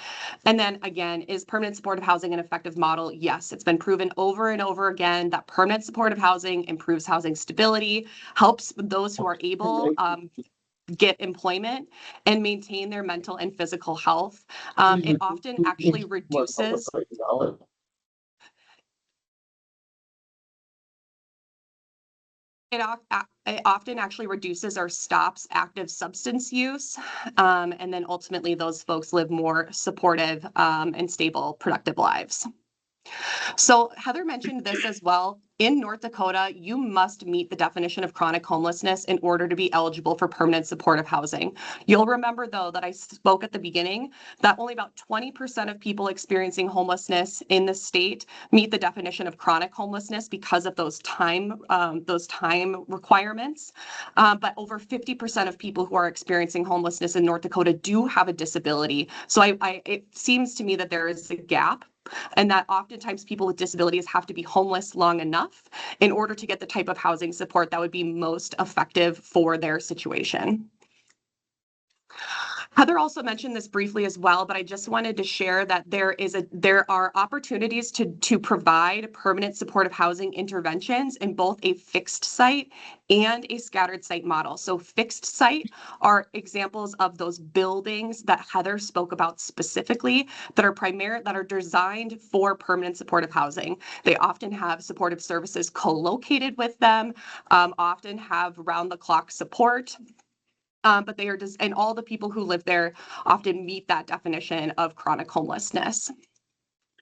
And then again, is permanent supportive housing an effective model? Yes, it's been proven over and over again that permanent supportive housing improves housing stability, helps those who are able get employment and maintain their mental and physical health. It often actually reduces it often actually reduces or stops active substance use. And then ultimately those folks live more supportive and stable, productive lives. So Heather mentioned this as well. In North Dakota, you must meet the definition of chronic homelessness in order to be eligible for permanent supportive housing. You'll remember, though, that I spoke at the beginning that only about 20% of people experiencing homelessness in the state meet the definition of chronic homelessness because of those time requirements. But over 50% of people who are experiencing homelessness in North Dakota do have a disability. So it seems to me that there is a gap, and that oftentimes people with disabilities have to be homeless long enough in order to get the type of housing support that would be most effective for their situation. Heather also mentioned this briefly as well, but I just wanted to share that there are opportunities to provide permanent supportive housing interventions in both a fixed site and a scattered site model. So fixed site are examples of those buildings that Heather spoke about specifically that are designed for permanent supportive housing. They often have supportive services co-located with them, often have round-the-clock support. But they are just, and all the people who live there often meet that definition of chronic homelessness.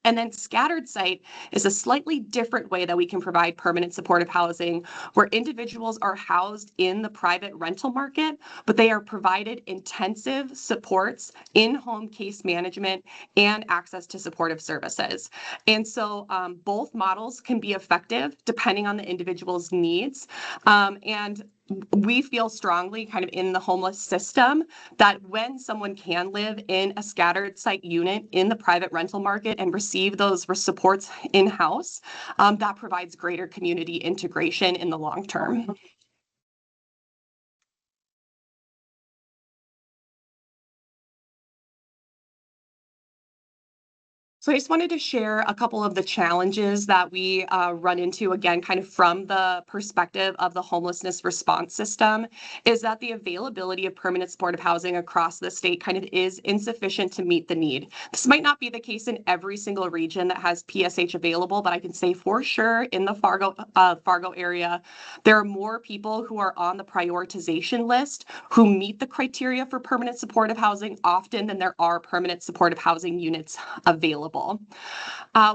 And then scattered site is a slightly different way that we can provide permanent supportive housing, where individuals are housed in the private rental market, but they are provided intensive supports, in-home case management, and access to supportive services. And so both models can be effective depending on the individual's needs. And we feel strongly kind of in the homeless system that when someone can live in a scattered site unit in the private rental market and receive those supports in-house, that provides greater community integration in the long term. So I just wanted to share a couple of the challenges that we run into, again, kind of from the perspective of the homelessness response system, is that the availability of permanent supportive housing across the state kind of is insufficient to meet the need. This might not be the case in every single region that has PSH available, but I can say for sure in the Fargo area, there are more people who are on the prioritization list who meet the criteria for permanent supportive housing often than there are permanent supportive housing units available.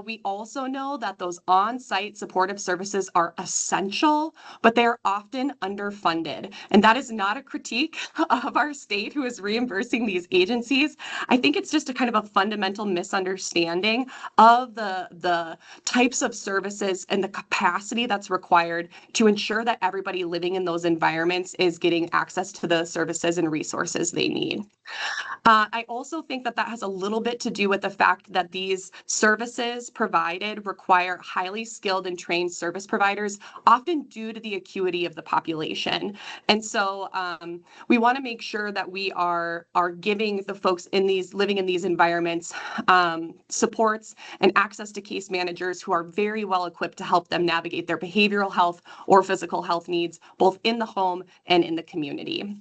We also know that those on-site supportive services are essential, but they are often underfunded. And that is not a critique of our state who is reimbursing these agencies. I think it's just a kind of a fundamental misunderstanding of the types of services and the capacity that's required to ensure that everybody living in those environments is getting access to the services and resources they need. I also think that has a little bit to do with the fact that these services provided require highly skilled and trained service providers, often due to the acuity of the population. And so we want to make sure that we are giving the folks living in these environments supports and access to case managers who are very well equipped to help them navigate their behavioral health or physical health needs, both in the home and in the community.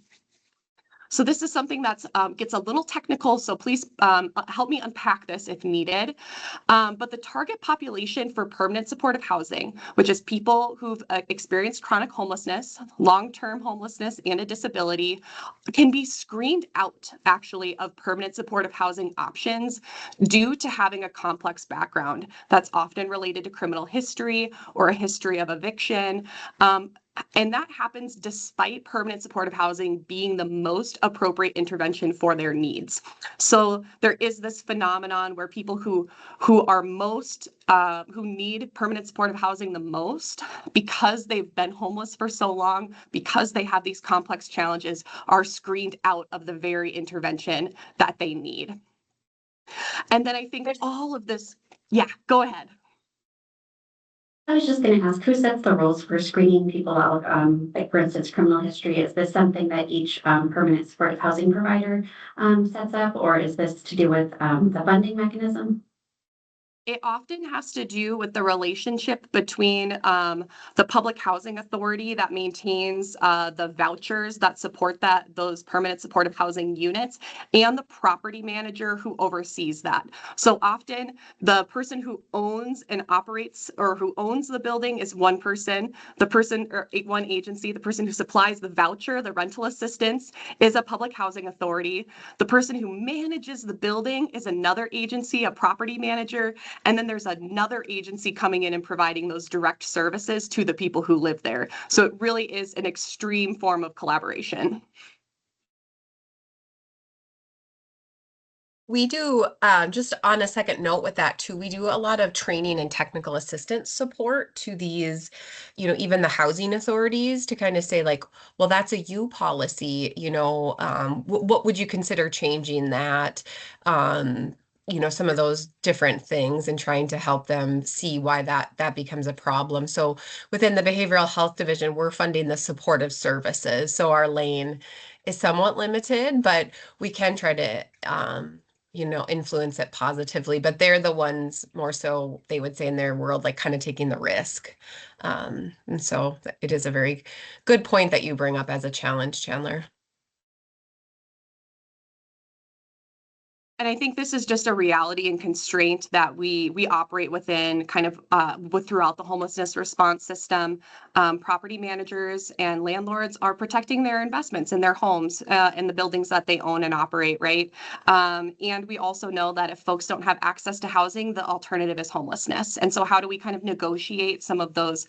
So this is something that gets a little technical, so please help me unpack this if needed. But the target population for permanent supportive housing, which is people who've experienced chronic homelessness, long-term homelessness, and a disability, can be screened out, actually, of permanent supportive housing options due to having a complex background that's often related to criminal history or a history of eviction. And that happens despite permanent supportive housing being the most appropriate intervention for their needs. So there is this phenomenon where people who are most who need permanent supportive housing the most, because they've been homeless for so long, because they have these complex challenges, are screened out of the very intervention that they need. And then I think all of this, yeah, go ahead. I was just going to ask, who sets the rules for screening people out? Like for instance, criminal history, is this something that each permanent supportive housing provider sets up, or is this to do with the funding mechanism? It often has to do with the relationship between the public housing authority that maintains the vouchers that support those permanent supportive housing units, and the property manager who oversees that. So often the person who owns and operates, or who owns the building, is one person. The person, or one agency, the person who supplies the voucher, the rental assistance, is a public housing authority. The person who manages the building is another agency, a property manager. And then there's another agency coming in and providing those direct services to the people who live there. So it really is an extreme form of collaboration. We do, just on a second note with that too, we do a lot of training and technical assistance support to these, even the housing authorities, to kind of say like, well, that's a U policy, what would you consider changing that? Some of those different things, and trying to help them see why that becomes a problem. So within the behavioral health division, we're funding the supportive services. So our lane is somewhat limited, but we can try to, influence it positively, but they're the ones more so, they would say in their world, like kind of taking the risk. And so it is a very good point that you bring up as a challenge, Chandler. And I think this is just a reality and constraint that we operate within, kind of throughout the homelessness response system. Property managers and landlords are protecting their investments in their homes, in the buildings that they own and operate, right? And we also know that if folks don't have access to housing, the alternative is homelessness. And so how do we kind of negotiate some of those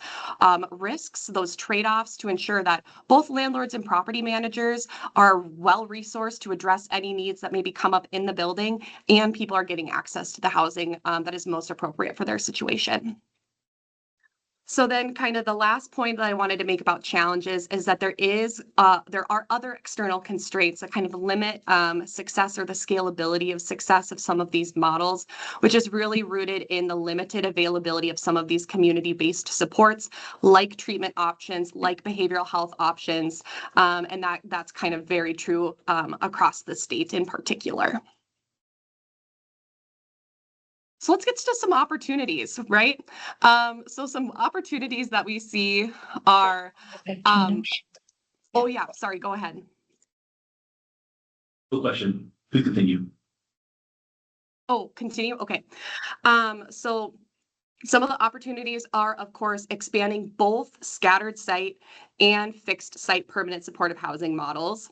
risks, those trade-offs, to ensure that both landlords and property managers are well-resourced to address any needs that maybe come up in the building, and people are getting access to the housing that is most appropriate for their situation. So then kind of the last point that I wanted to make about challenges is that there are other external constraints that kind of limit success, or the scalability of success of some of these models, which is really rooted in the limited availability of some of these community-based supports, like treatment options, like behavioral health options, and that's kind of very true across the state in particular. So let's get to some opportunities, right? So some opportunities that we see are, oh yeah, sorry, go ahead. Good question. Please continue. Oh, continue? Okay. So some of the opportunities are, of course, expanding both scattered site and fixed site permanent supportive housing models.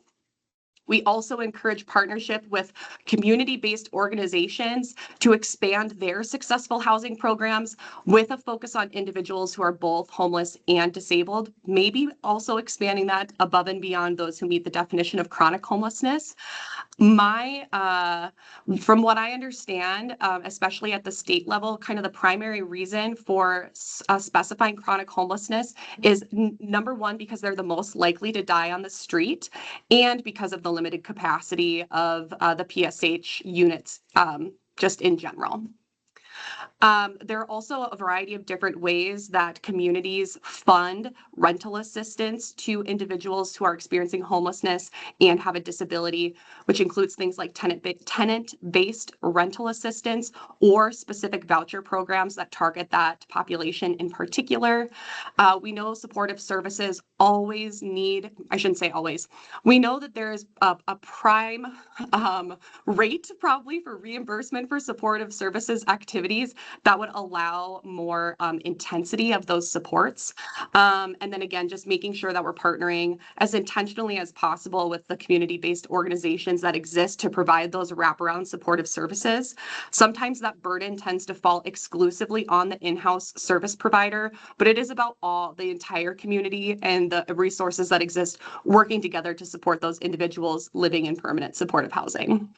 We also encourage partnership with community-based organizations to expand their successful housing programs, with a focus on individuals who are both homeless and disabled, maybe also expanding that above and beyond those who meet the definition of chronic homelessness. From what I understand, especially at the state level, kind of the primary reason for specifying chronic homelessness is number one, because they're the most likely to die on the street, and because of the limited capacity of the PSH units, just in general. There are also a variety of different ways that communities fund rental assistance to individuals who are experiencing homelessness and have a disability, which includes things like tenant-based rental assistance, or specific voucher programs that target that population in particular. We know supportive services always need, I shouldn't say always, we know that there is a prime rate probably for reimbursement for supportive services activities that would allow more intensity of those supports. And then again, just making sure that we're partnering as intentionally as possible with the community-based organizations that exist to provide those wraparound supportive services. Sometimes that burden tends to fall exclusively on the in-house service provider, but it is about the entire community and the resources that exist working together to support those individuals living in permanent supportive housing.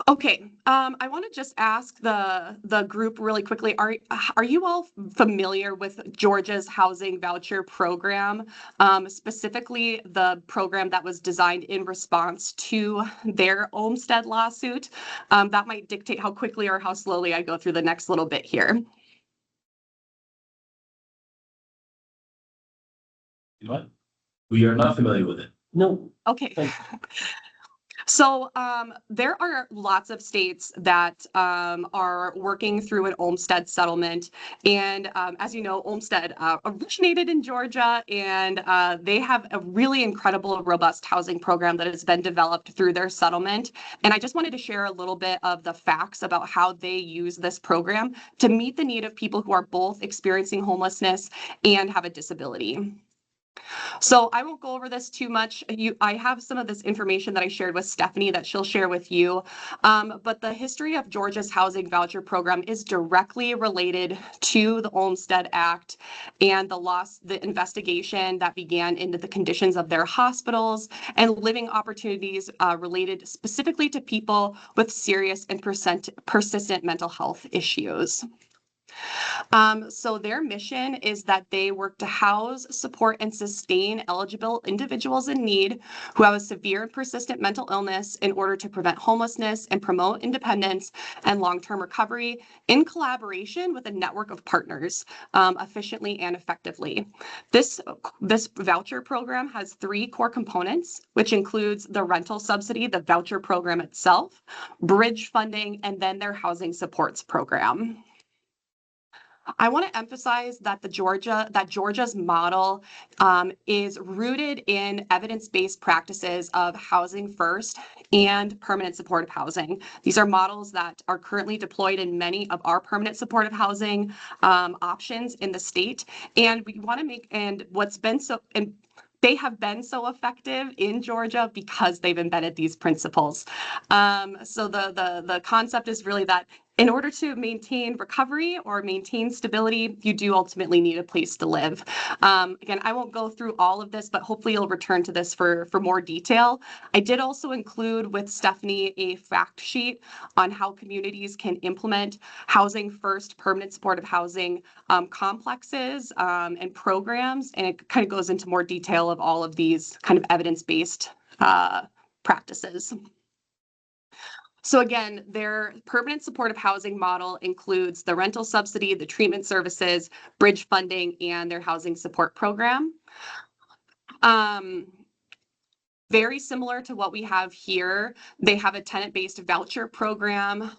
Okay, I want to just ask the group really quickly. Are you all familiar with Georgia's housing voucher program, specifically the program that was designed in response to their Olmstead lawsuit? That might dictate how quickly or how slowly I go through the next little bit here. You know what? We are not familiar with it. No. Okay. So there are lots of states that are working through an Olmstead settlement. And as you know, Olmstead originated in Georgia, and they have a really incredible, robust housing program that has been developed through their settlement. And I just wanted to share a little bit of the facts about how they use this program to meet the need of people who are both experiencing homelessness and have a disability. So I won't go over this too much. I have some of this information that I shared with Stephanie that she'll share with you. But the history of Georgia's housing voucher program is directly related to the Olmstead Act and the investigation that began into the conditions of their hospitals and living opportunities related specifically to people with serious and persistent mental health issues. So their mission is that they work to house, support, and sustain eligible individuals in need who have a severe and persistent mental illness in order to prevent homelessness and promote independence and long-term recovery in collaboration with a network of partners efficiently and effectively. This voucher program has 3 core components, which includes the rental subsidy, the voucher program itself, bridge funding, and then their housing supports program. I want to emphasize that Georgia's model is rooted in evidence-based practices of housing first and permanent supportive housing. These are models that are currently deployed in many of our permanent supportive housing options in the state. And we want to they have been so effective in Georgia because they've embedded these principles. So the concept is really that in order to maintain recovery or maintain stability, you do ultimately need a place to live. Again, I won't go through all of this, but hopefully you'll return to this for more detail. I did also include with Stephanie a fact sheet on how communities can implement housing first, permanent supportive housing complexes and programs, and it kind of goes into more detail of all of these kind of evidence-based practices. So again, their permanent supportive housing model includes the rental subsidy, the treatment services, bridge funding, and their housing support program. Very similar to what we have here, they have a tenant-based voucher program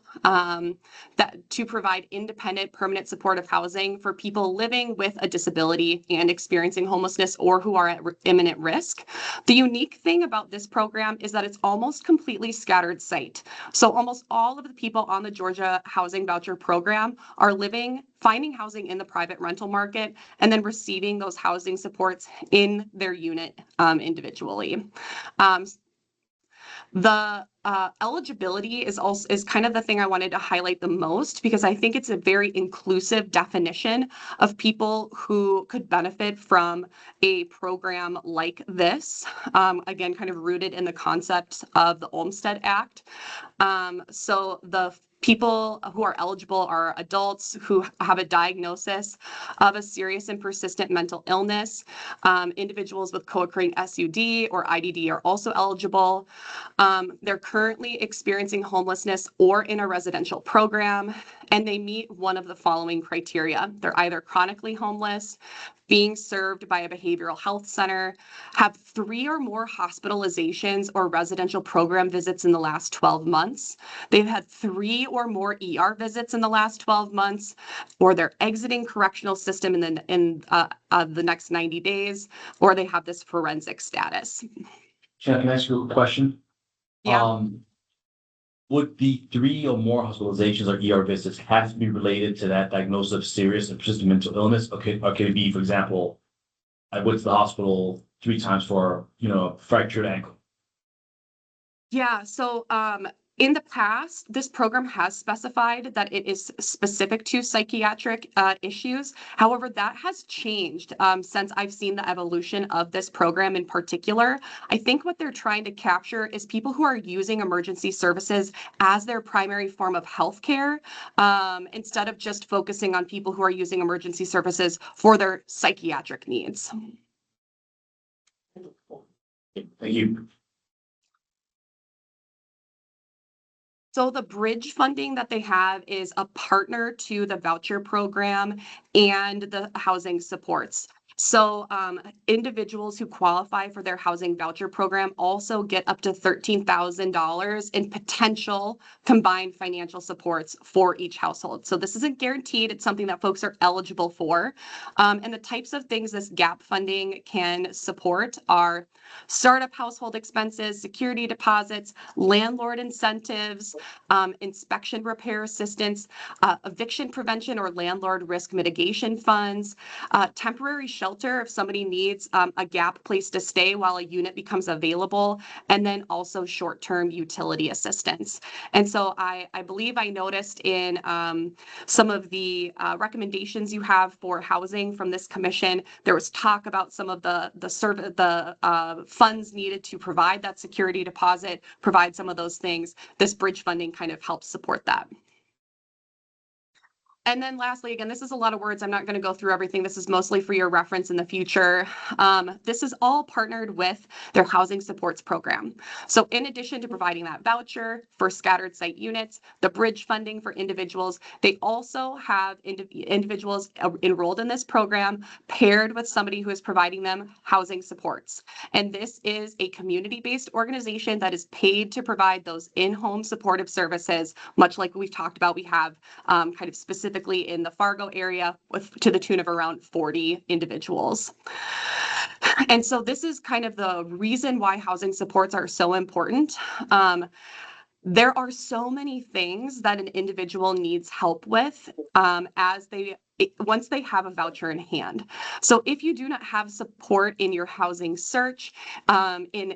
to provide independent permanent supportive housing for people living with a disability and experiencing homelessness or who are at imminent risk. The unique thing about this program is that it's almost completely scattered site. So almost all of the people on the Georgia Housing Voucher Program are finding housing in the private rental market and then receiving those housing supports in their unit individually. The eligibility is kind of the thing I wanted to highlight the most because I think it's a very inclusive definition of people who could benefit from a program like this. Again, kind of rooted in the concept of the Olmstead Act. So the people who are eligible are adults who have a diagnosis of a serious and persistent mental illness. Individuals with co-occurring SUD or IDD are also eligible. They're currently experiencing homelessness or in a residential program, and they meet one of the following criteria. They're either chronically homeless, being served by a behavioral health center, have 3 or more hospitalizations or residential program visits in the last 12 months. They've had 3 or more ER visits in the last 12 months, or they're exiting correctional system in the next 90 days, or they have this forensic status. Can I ask you a question? Yeah. would the 3 or more hospitalizations or ER visits have to be related to that diagnosis of serious and persistent mental illness? Or can it be, for example, I went to the hospital 3 times for, a fractured ankle? Yeah, so in the past, this program has specified that it is specific to psychiatric issues. However, that has changed since I've seen the evolution of this program in particular. I think what they're trying to capture is people who are using emergency services as their primary form of healthcare, instead of just focusing on people who are using emergency services for their psychiatric needs. Thank you. So the bridge funding that they have is a partner to the voucher program and the housing supports. So individuals who qualify for their housing voucher program also get up to $13,000 in potential combined financial supports for each household. So this isn't guaranteed. It's something that folks are eligible for. And the types of things this GAP funding can support are startup household expenses, security deposits, landlord incentives, inspection repair assistance, eviction prevention or landlord risk mitigation funds, temporary shelter if somebody needs a GAP place to stay while a unit becomes available, and then also short-term utility assistance. And so I believe I noticed in some of the recommendations you have for housing from this commission, there was talk about some of the funds needed to provide that security deposit, provide some of those things. This bridge funding kind of helps support that. And then lastly, again, this is a lot of words. I'm not going to go through everything. This is mostly for your reference in the future. This is all partnered with their housing supports program. So in addition to providing that voucher for scattered site units, the bridge funding for individuals, they also have individuals enrolled in this program paired with somebody who is providing them housing supports. And this is a community-based organization that is paid to provide those in-home supportive services, much like we've talked about. We have kind of specifically in the Fargo area to the tune of around 40 individuals. And so this is kind of the reason why housing supports are so important. There are so many things that an individual needs help with once they have a voucher in hand. So if you do not have support in your housing search, in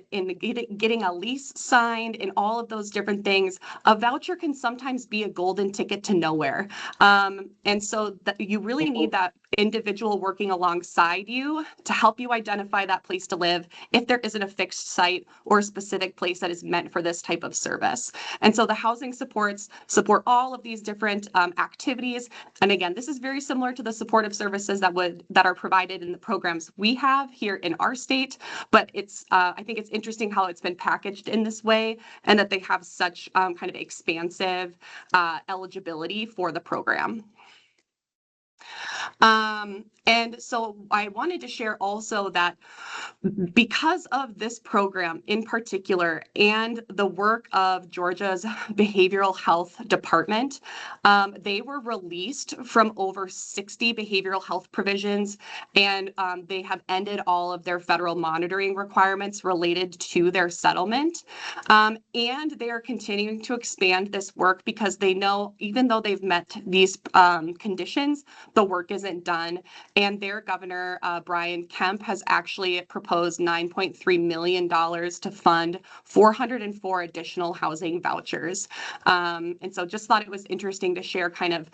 getting a lease signed, in all of those different things, a voucher can sometimes be a golden ticket to nowhere. And so you really need that individual working alongside you to help you identify that place to live if there isn't a fixed site or a specific place that is meant for this type of service. And so the housing supports support all of these different activities. And again, this is very similar to the supportive services that are provided in the programs we have here in our state. But it's I think it's interesting how it's been packaged in this way, and that they have such kind of expansive eligibility for the program. And so I wanted to share also that because of this program in particular and the work of Georgia's behavioral health department, they were released from over 60 behavioral health provisions, and they have ended all of their federal monitoring requirements related to their settlement. And they are continuing to expand this work because they know even though they've met these conditions, the work isn't done. And their governor, Brian Kemp, has actually proposed $9.3 million to fund 404 additional housing vouchers. And so just thought it was interesting to share kind of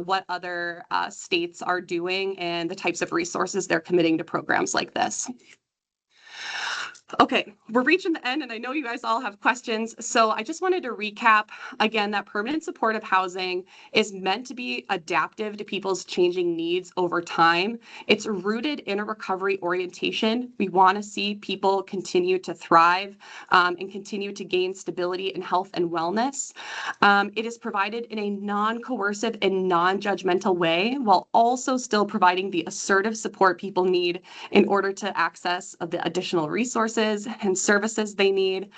what other states are doing and the types of resources they're committing to programs like this. Okay, we're reaching the end, and I know you guys all have questions. So I just wanted to recap again that permanent supportive housing is meant to be adaptive to people's changing needs over time. It's rooted in a recovery orientation. We want to see people continue to thrive and continue to gain stability in health and wellness. It is provided in a non-coercive and non-judgmental way, while also still providing the assertive support people need in order to access the additional resources and services they need.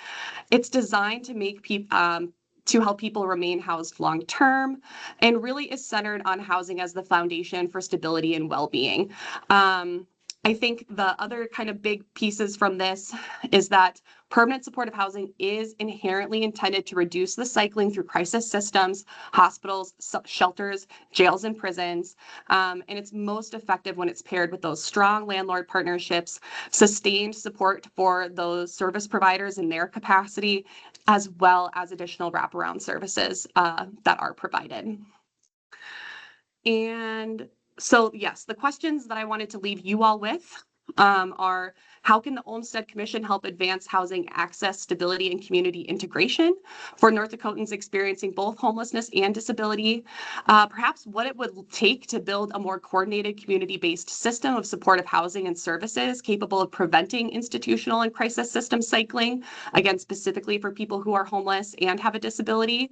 It's designed to make to help people remain housed long term, and really is centered on housing as the foundation for stability and well-being. I think the other kind of big pieces from this is that Permanent supportive housing is inherently intended to reduce the cycling through crisis systems, hospitals, shelters, jails, and prisons. And it's most effective when it's paired with those strong landlord partnerships, sustained support for those service providers in their capacity, as well as additional wraparound services that are provided. And so, yes, the questions that I wanted to leave you all with are, how can the Olmstead Commission help advance housing access, stability, and community integration for North Dakotans experiencing both homelessness and disability? Perhaps what it would take to build a more coordinated community-based system of supportive housing and services capable of preventing institutional and crisis system cycling, again, specifically for people who are homeless and have a disability.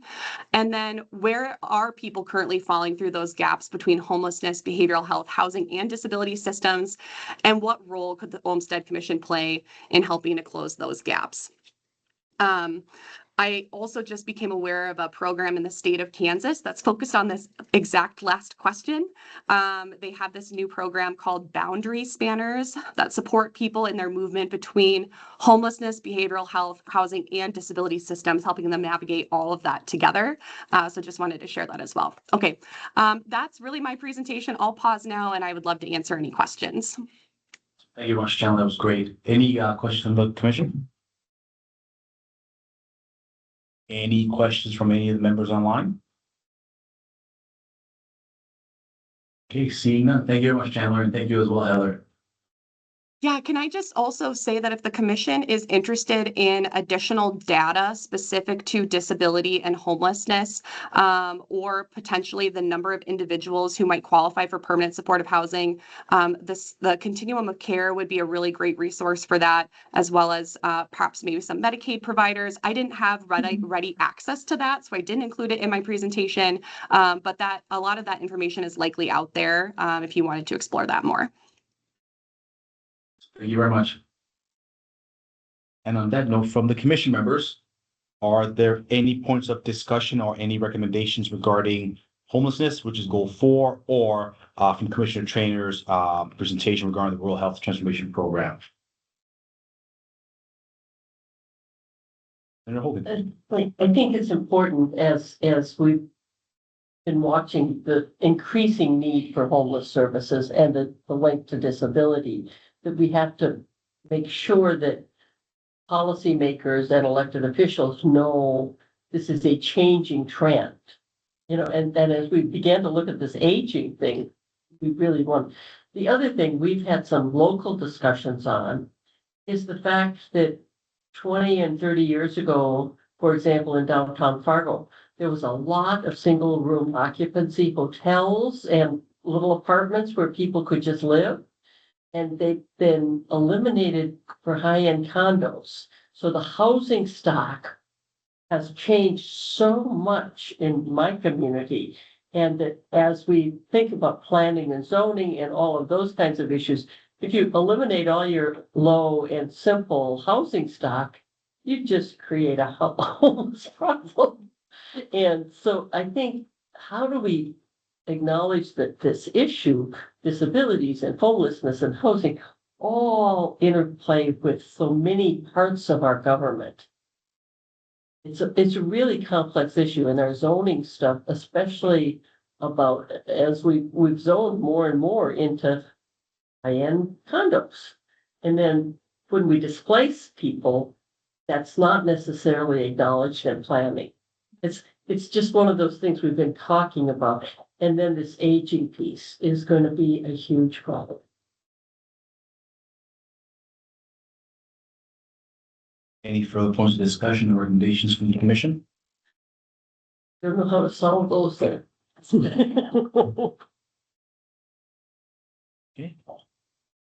And then where are people currently falling through those gaps between homelessness, behavioral health, housing, and disability systems? And what role could the Olmstead Commission play in helping to close those gaps? I also just became aware of a program in the state of Kansas that's focused on this exact last question. They have this new program called Boundary Spanners that support people in their movement between homelessness, behavioral health, housing, and disability systems, helping them navigate all of that together. So just wanted to share that as well. Okay, that's really my presentation. I'll pause now and I would love to answer any questions. Thank you very much, Chandler. That was great. Any questions from the commission? Any questions from any of the members online? Okay, seeing none. Thank you very much, Chandler, and thank you as well, Heather. Yeah, can I just also say that if the commission is interested in additional data specific to disability and homelessness, or potentially the number of individuals who might qualify for permanent supportive housing, the continuum of care would be a really great resource for that, as well as perhaps maybe some Medicaid providers. I didn't have ready access to that, so I didn't include it in my presentation, but that a lot of that information is likely out there if you wanted to explore that more. Thank you very much. And on that note, from the commission members, are there any points of discussion or any recommendations regarding homelessness, which is goal 4, or from Commissioner Trainer's presentation regarding the Rural Health Transformation Program? Senator Hogan. I think it's important as we've been watching the increasing need for homeless services and the link to disability, that we have to make sure that policymakers and elected officials know this is a changing trend. You know, and as we began to look at this aging thing, we really want. The other thing we've had some local discussions on is the fact that 20 and 30 years ago, for example, in downtown Fargo, there was a lot of single room occupancy hotels and little apartments where people could just live. And they've been eliminated for high-end condos. So the housing stock has changed so much in my community. And that as we think about planning and zoning and all of those kinds of issues, if you eliminate all your low and simple housing stock, you just create a homeless problem. And so I think, how do we acknowledge that this issue, disabilities and homelessness and housing, all interplay with so many parts of our government. It's a really complex issue, and our zoning stuff, especially about as we've zoned more and more into high-end condos. And then when we displace people, that's not necessarily acknowledged in planning. It's just one of those things we've been talking about. And then this aging piece is going to be a huge problem. Any further points of discussion or recommendations from the commission? Don't know how to solve those there. Okay.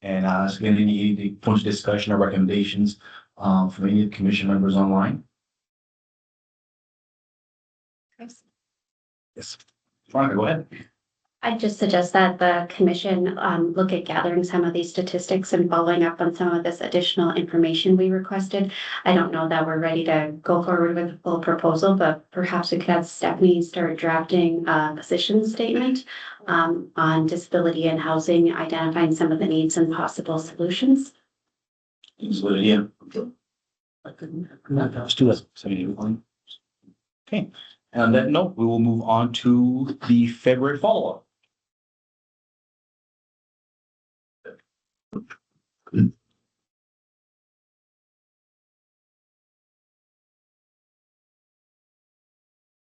And again, any points of discussion or recommendations from any of the commission members online? Yes. Veronica, go ahead. I'd just suggest that the commission look at gathering some of these statistics and following up on some of this additional information we requested. I don't know that we're ready to go forward with a full proposal, but perhaps we could have Stephanie start drafting a position statement on disability and housing, identifying some of the needs and possible solutions. That's a good idea. I couldn't. Let's do that. 71. Okay, and on that note, we will move on to the February follow-up.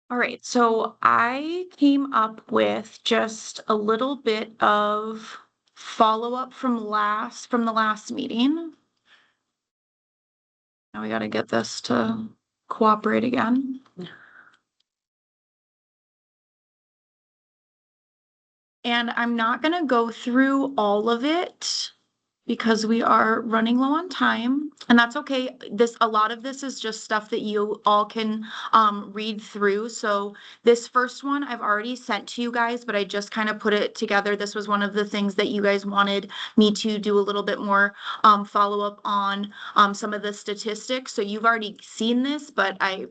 All right, so I came up with just a little bit of follow-up from the last meeting. Now we gotta get this to cooperate again. And I'm not gonna go through all of it because we are running low on time, and that's okay. A lot of this is just stuff that you all can read through. So this first one I've already sent to you guys, but I just kind of put it together. This was one of the things that you guys wanted me to do a little bit more follow-up on some of the statistics. So you've already seen this, but I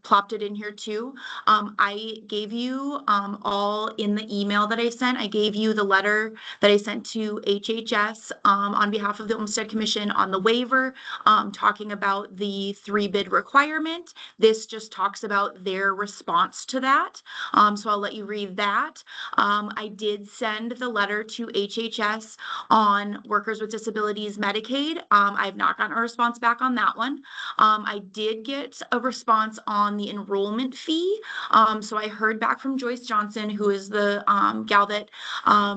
plopped it in here too. I gave you all in the email that I sent, I gave you the letter that I sent to HHS on behalf of the Olmstead Commission on the waiver, talking about the 3-bid requirement. This just talks about their response to that. So I'll let you read that. I did send the letter to HHS on workers with disabilities Medicaid. I have not gotten a response back on that one. I did get a response on the enrollment fee. So I heard back from Joyce Johnson, who is the gal that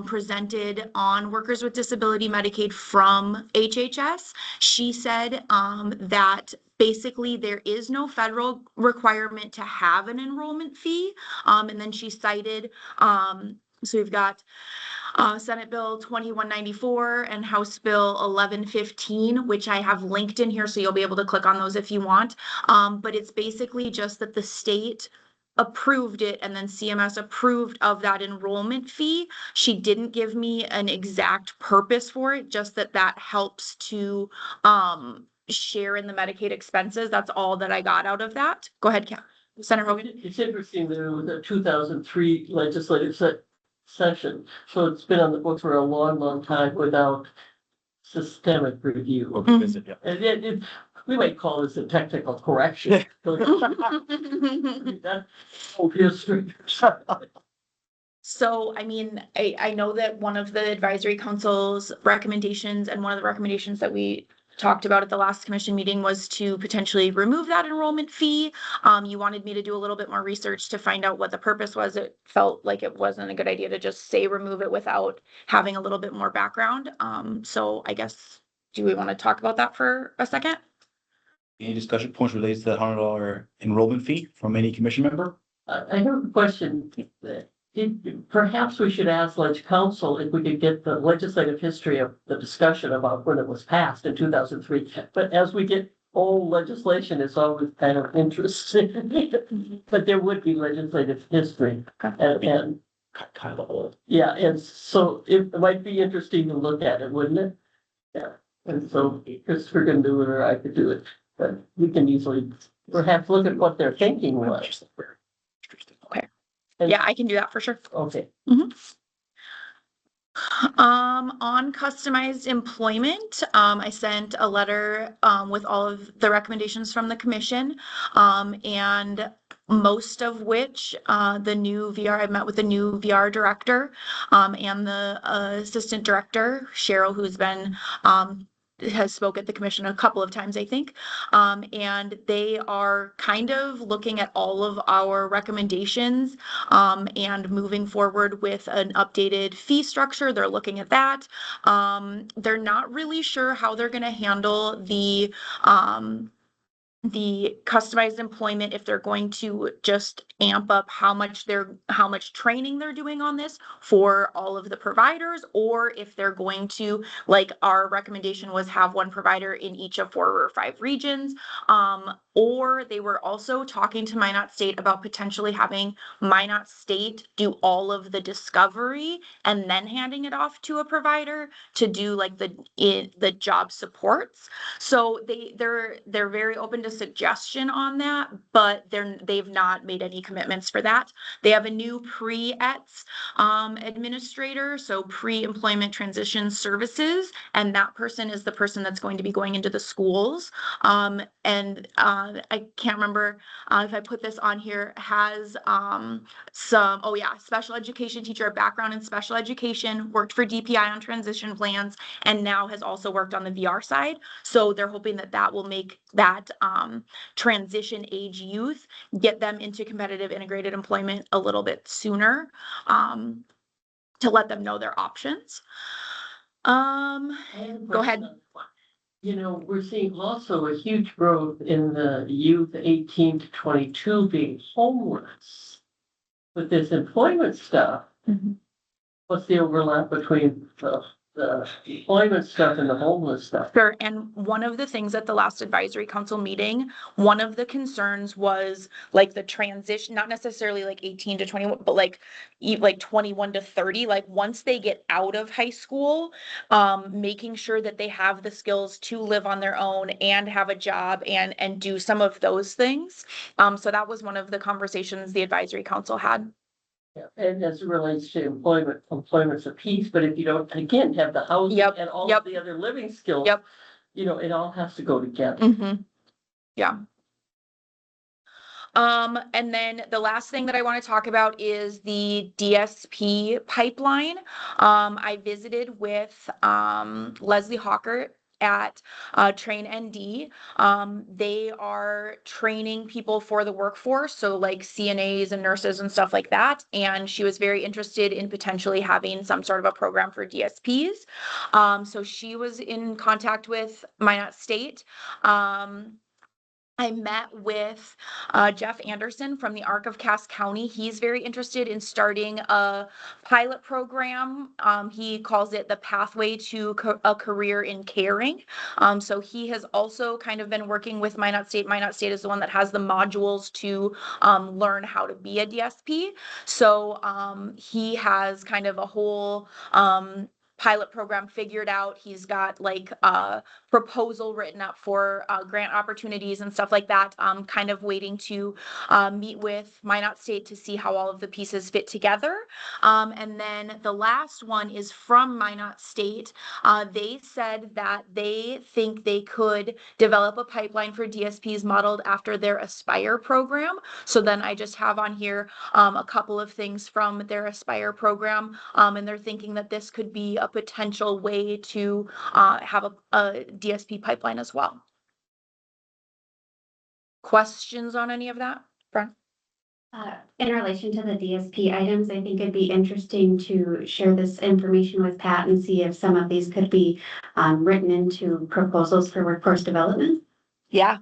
presented on workers with disability Medicaid from HHS. She said that basically there is no federal requirement to have an enrollment fee. And then she cited, so we've got Senate Bill 2194 and House Bill 1115, which I have linked in here, so you'll be able to click on those if you want. But it's basically just that the state approved it and then CMS approved of that enrollment fee. She didn't give me an exact purpose for it, just that helps to share in the Medicaid expenses. That's all that I got out of that. Go ahead, Senator Hogan. It's interesting, there was a 2003 legislative session, so it's been on the books for a long, long time without systemic review. Or revisit, yeah. And we might call this a technical correction. That whole history. So, I mean, I know that one of the advisory council's recommendations and one of the recommendations that we talked about at the last commission meeting was to potentially remove that enrollment fee. You wanted me to do a little bit more research to find out what the purpose was. It felt like it wasn't a good idea to just say remove it without having a little bit more background. So I guess, do we want to talk about that for a second? Any discussion points related to the $100 enrollment fee from any commission member? I have a question. Perhaps we should ask council if we could get the legislative history of the discussion about when it was passed in 2003. But as we get old legislation, it's always kind of interesting. But there would be legislative history. And kind of old. Yeah, and so it might be interesting to look at it, wouldn't it? Yeah. And so Christopher can do it or I could do it, but we can easily perhaps look at what their thinking was. Okay. Yeah, I can do that for sure. Okay. On customized employment, I sent a letter with all of the recommendations from the commission, and most of which the new VR, I met with the new VR director and the assistant director, Cheryl, who's been has spoke at the commission a couple of times, I think. And they are kind of looking at all of our recommendations and moving forward with an updated fee structure. They're looking at that. They're not really sure how they're going to handle the customized employment, if they're going to just amp up how much training they're doing on this for all of the providers, or if they're going to, like our recommendation was, have one provider in each of 4 or 5 regions. Or they were also talking to Minot State about potentially having Minot State do all of the discovery and then handing it off to a provider to do like the job supports. So they're very open to suggestion on that, but they've not made any commitments for that. They have a new pre-ETS administrator, so pre-employment transition services, and that person is the person that's going to be going into the schools. I can't remember if I put this on here, has special education teacher, background in special education, worked for DPI on transition plans, and now has also worked on the VR side. So they're hoping that that will make that transition age youth, get them into competitive integrated employment a little bit sooner, to let them know their options. Go ahead. You know, we're seeing also a huge growth in the youth 18 to 22 being homeless. With this employment stuff, what's the overlap between the employment stuff and the homeless stuff? Sure. And one of the things at the last advisory council meeting, one of the concerns was like the transition, not necessarily like 18 to 21, but like 21 to 30, like once they get out of high school, making sure that they have the skills to live on their own and have a job and do some of those things. So that was one of the conversations the advisory council had. Yeah, and as it relates to employment's a piece, but if you don't, again, have the housing and all of the other living skills, you know, it all has to go together. Yeah. And then the last thing that I want to talk about is the DSP pipeline. I visited with Leslie Hawker at Train ND. They are training people for the workforce, so like CNAs and nurses and stuff like that. And she was very interested in potentially having some sort of a program for DSPs. So she was in contact with Minot State. I met with Jeff Anderson from the ARC of Cass County. He's very interested in starting a pilot program. He calls it the Pathway to a Career in Caring. So he has also kind of been working with Minot State. Minot State is the one that has the modules to learn how to be a DSP. So he has kind of a whole pilot program figured out. He's got like a proposal written up for grant opportunities and stuff like that. Kind of waiting to meet with Minot State to see how all of the pieces fit together. And then the last one is from Minot State. They said that they think they could develop a pipeline for DSPs modeled after their Aspire program. So then I just have on here a couple of things from their Aspire program, and they're thinking that this could be a potential way to have a DSP pipeline as well. Questions on any of that, Brent? In relation to the DSP items, I think it'd be interesting to share this information with Pat and see if some of these could be written into proposals for workforce development. Yeah.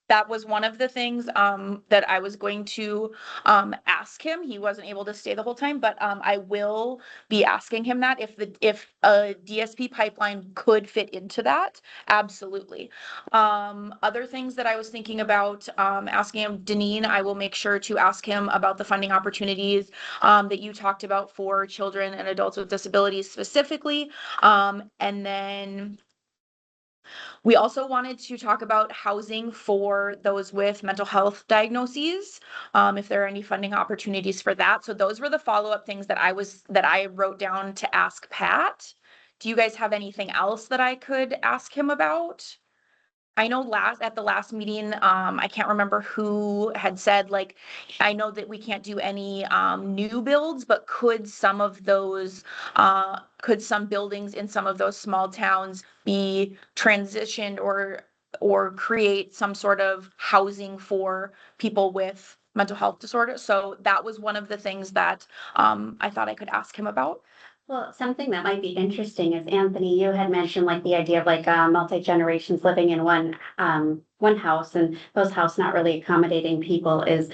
That was one of the things that I was going to ask him. He wasn't able to stay the whole time, but I will be asking him that if a DSP pipeline could fit into that. Absolutely. Other things that I was thinking about asking him, Deneen, I will make sure to ask him about the funding opportunities that you talked about for children and adults with disabilities specifically. And then we also wanted to talk about housing for those with mental health diagnoses, if there are any funding opportunities for that. So those were the follow-up things that I wrote down to ask Pat. Do you guys have anything else that I could ask him about? I know at the last meeting, I can't remember who had said, like, I know that we can't do any new builds, but could some buildings in some of those small towns be transitioned or create some sort of housing for people with mental health disorders? So that was one of the things that I thought I could ask him about. Well, something that might be interesting is, Anthony, you had mentioned like the idea of like multi-generations living in one house, and those houses not really accommodating people is,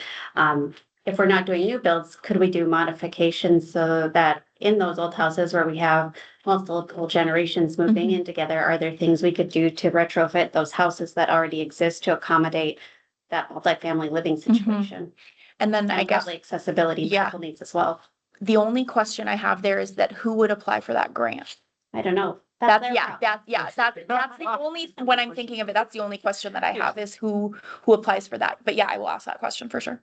if we're not doing new builds, could we do modifications so that in those old houses where we have multiple generations moving in together, are there things we could do to retrofit those houses that already exist to accommodate that multifamily living situation? And then I guess probably accessibility needs as well. The only question I have there is that who would apply for that grant? I don't know. That's the only, when I'm thinking of it, that's the only question that I have is who applies for that. But yeah, I will ask that question for sure.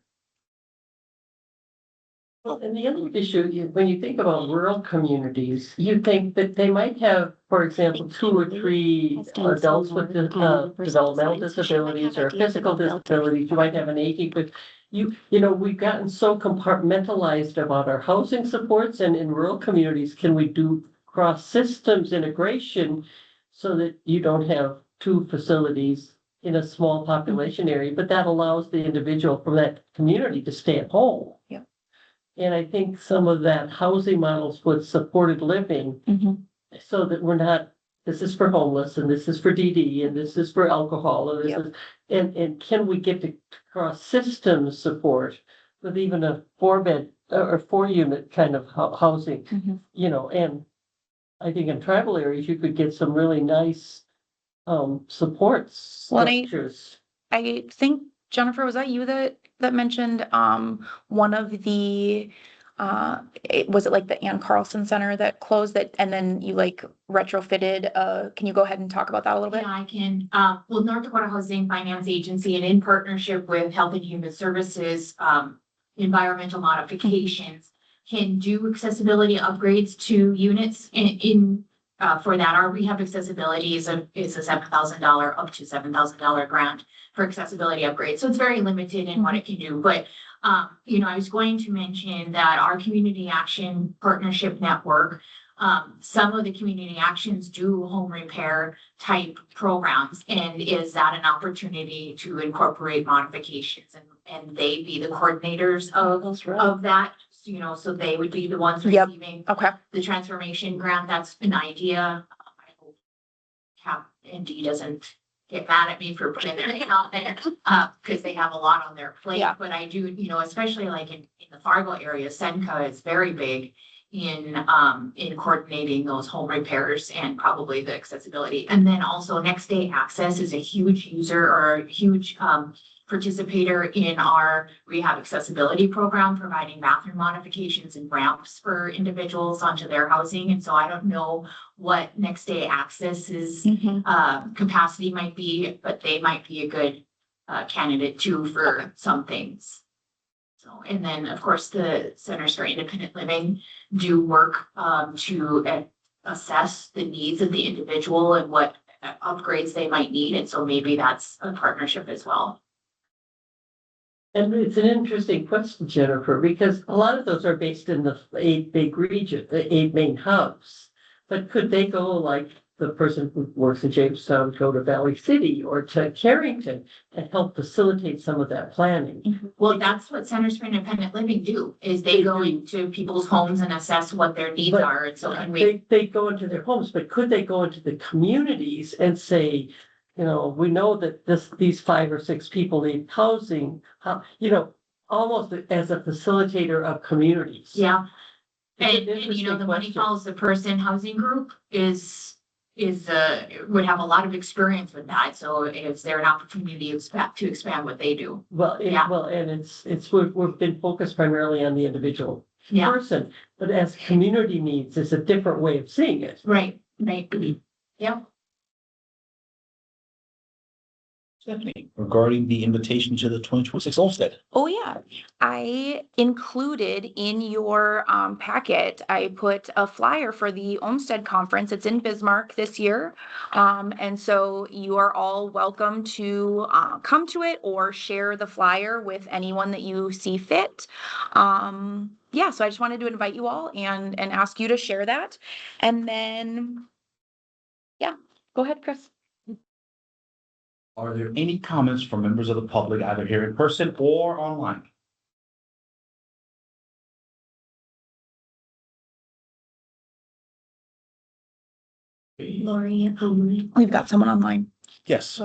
Well, and the other issue, when you think about rural communities, you think that they might have, for example, 2 or 3 adults with developmental disabilities or physical disabilities. You might have an aging, but we've gotten so compartmentalized about our housing supports, and in rural communities, can we do cross systems integration so that you don't have 2 facilities in a small population area, but that allows the individual from that community to stay at home. Yeah. And I think some of that housing models with supported living, so that we're not, this is for homeless and this is for DD and this is for alcohol and this is, and can we get to cross system support with even a 4-bed or 4-unit kind of housing, and I think in tribal areas, you could get some really nice support structures. I think, Jennifer, was that you that mentioned one of the was it like the Ann Carlson Center that closed that, and then you like retrofitted? Can you go ahead and talk about that a little bit? Yeah, I can. Well, North Dakota Housing Finance Agency, and in partnership with Health and Human Services, environmental modifications can do accessibility upgrades to units for that. Our rehab accessibility is a $7,000 up to $7,000 grant for accessibility upgrades. So it's very limited in what it can do. But I was going to mention that our community action partnership network, some of the community actions do home repair type programs, and is that an opportunity to incorporate modifications and they be the coordinators of that, so they would be the ones receiving the transformation grant. That's an idea. I hope Indeed doesn't get mad at me for putting their name out there, because they have a lot on their plate. But I do, especially like in the Fargo area, Senka is very big in coordinating those home repairs and probably the accessibility. And then also Next Day Access is a huge user or a huge participator in our rehab accessibility program, providing bathroom modifications and ramps for individuals onto their housing. And so I don't know what Next Day Access's capacity might be, but they might be a good candidate too for some things. So, and then of course the Centers for Independent Living do work to assess the needs of the individual and what upgrades they might need. And so maybe that's a partnership as well. And it's an interesting question, Jennifer, because a lot of those are based in the 8 big region, the 8 main hubs. But could they go, like the person who works in Jamestown, go to Valley City or to Carrington and help facilitate some of that planning? Well, that's what Centers for Independent Living do, is they go into people's homes and assess what their needs are. And so they go into their homes, but could they go into the communities and say, we know that these 5 or 6 people need housing, almost as a facilitator of communities. Yeah. And the money follows the person housing group would have a lot of experience with that. So is there an opportunity to expand what they do? Well, and we've been focused primarily on the individual person, but as community needs is a different way of seeing it. Right. Yeah. Stephanie, regarding the invitation to the 2026 Olmstead. Oh yeah, I included in your packet, I put a flyer for the Olmstead conference. It's in Bismarck this year. And so you are all welcome to come to it or share the flyer with anyone that you see fit. Yeah, so I just wanted to invite you all and ask you to share that. And then, yeah, go ahead, Chris. Are there any comments from members of the public, either here in person or online? Lori, we've got someone online. Yes.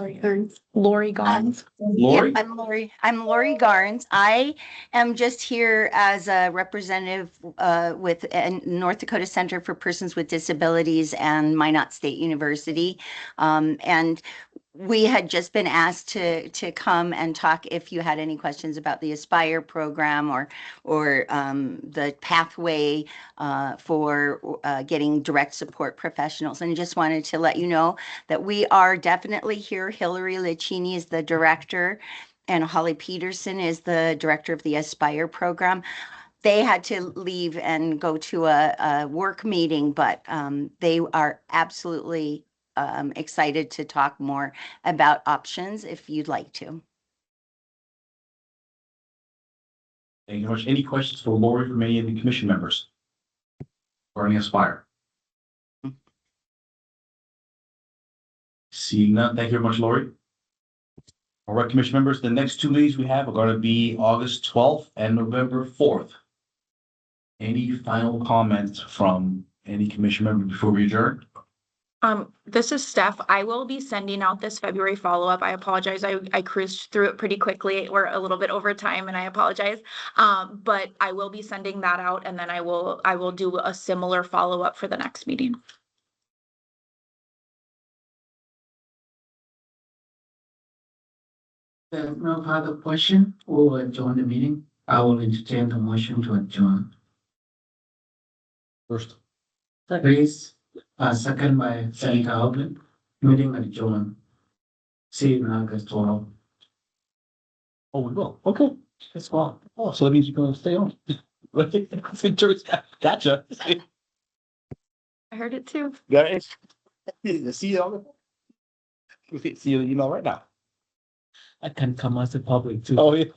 Lori Garns. Lori? Yeah, I'm Lori Garns. I am just here as a representative with North Dakota Center for Persons with Disabilities and Minot State University. And we had just been asked to come and talk if you had any questions about the Aspire program or the pathway for getting direct support professionals. And just wanted to let you know that we are definitely here. Hillary Licini is the director, and Holly Peterson is the director of the Aspire program. They had to leave and go to a work meeting, but they are absolutely excited to talk more about options if you'd like to. Thank you very much. Any questions for Lori from any of the commission members? Or any Aspire? Seeing none, thank you very much, Lori. All right, commission members, the next two meetings we have are going to be August 12th and November 4th. Any final comments from any commission member before we adjourn? This is Steph. I will be sending out this February follow-up. I apologize. I cruised through it pretty quickly. We're a little bit over time and I apologize. But I will be sending that out and then I will do a similar follow-up for the next meeting. There's no further question. We'll adjourn the meeting. I will entertain the motion to adjourn. First. Please, second by Senator Hoagland. Meeting adjourned. See you in August 12. Oh, we will. Okay. That's well. Oh, so that means you're going to stay on. Gotcha. I heard it too. Got it. See you on the. See you email right now. I can come as a public too. Oh, yeah.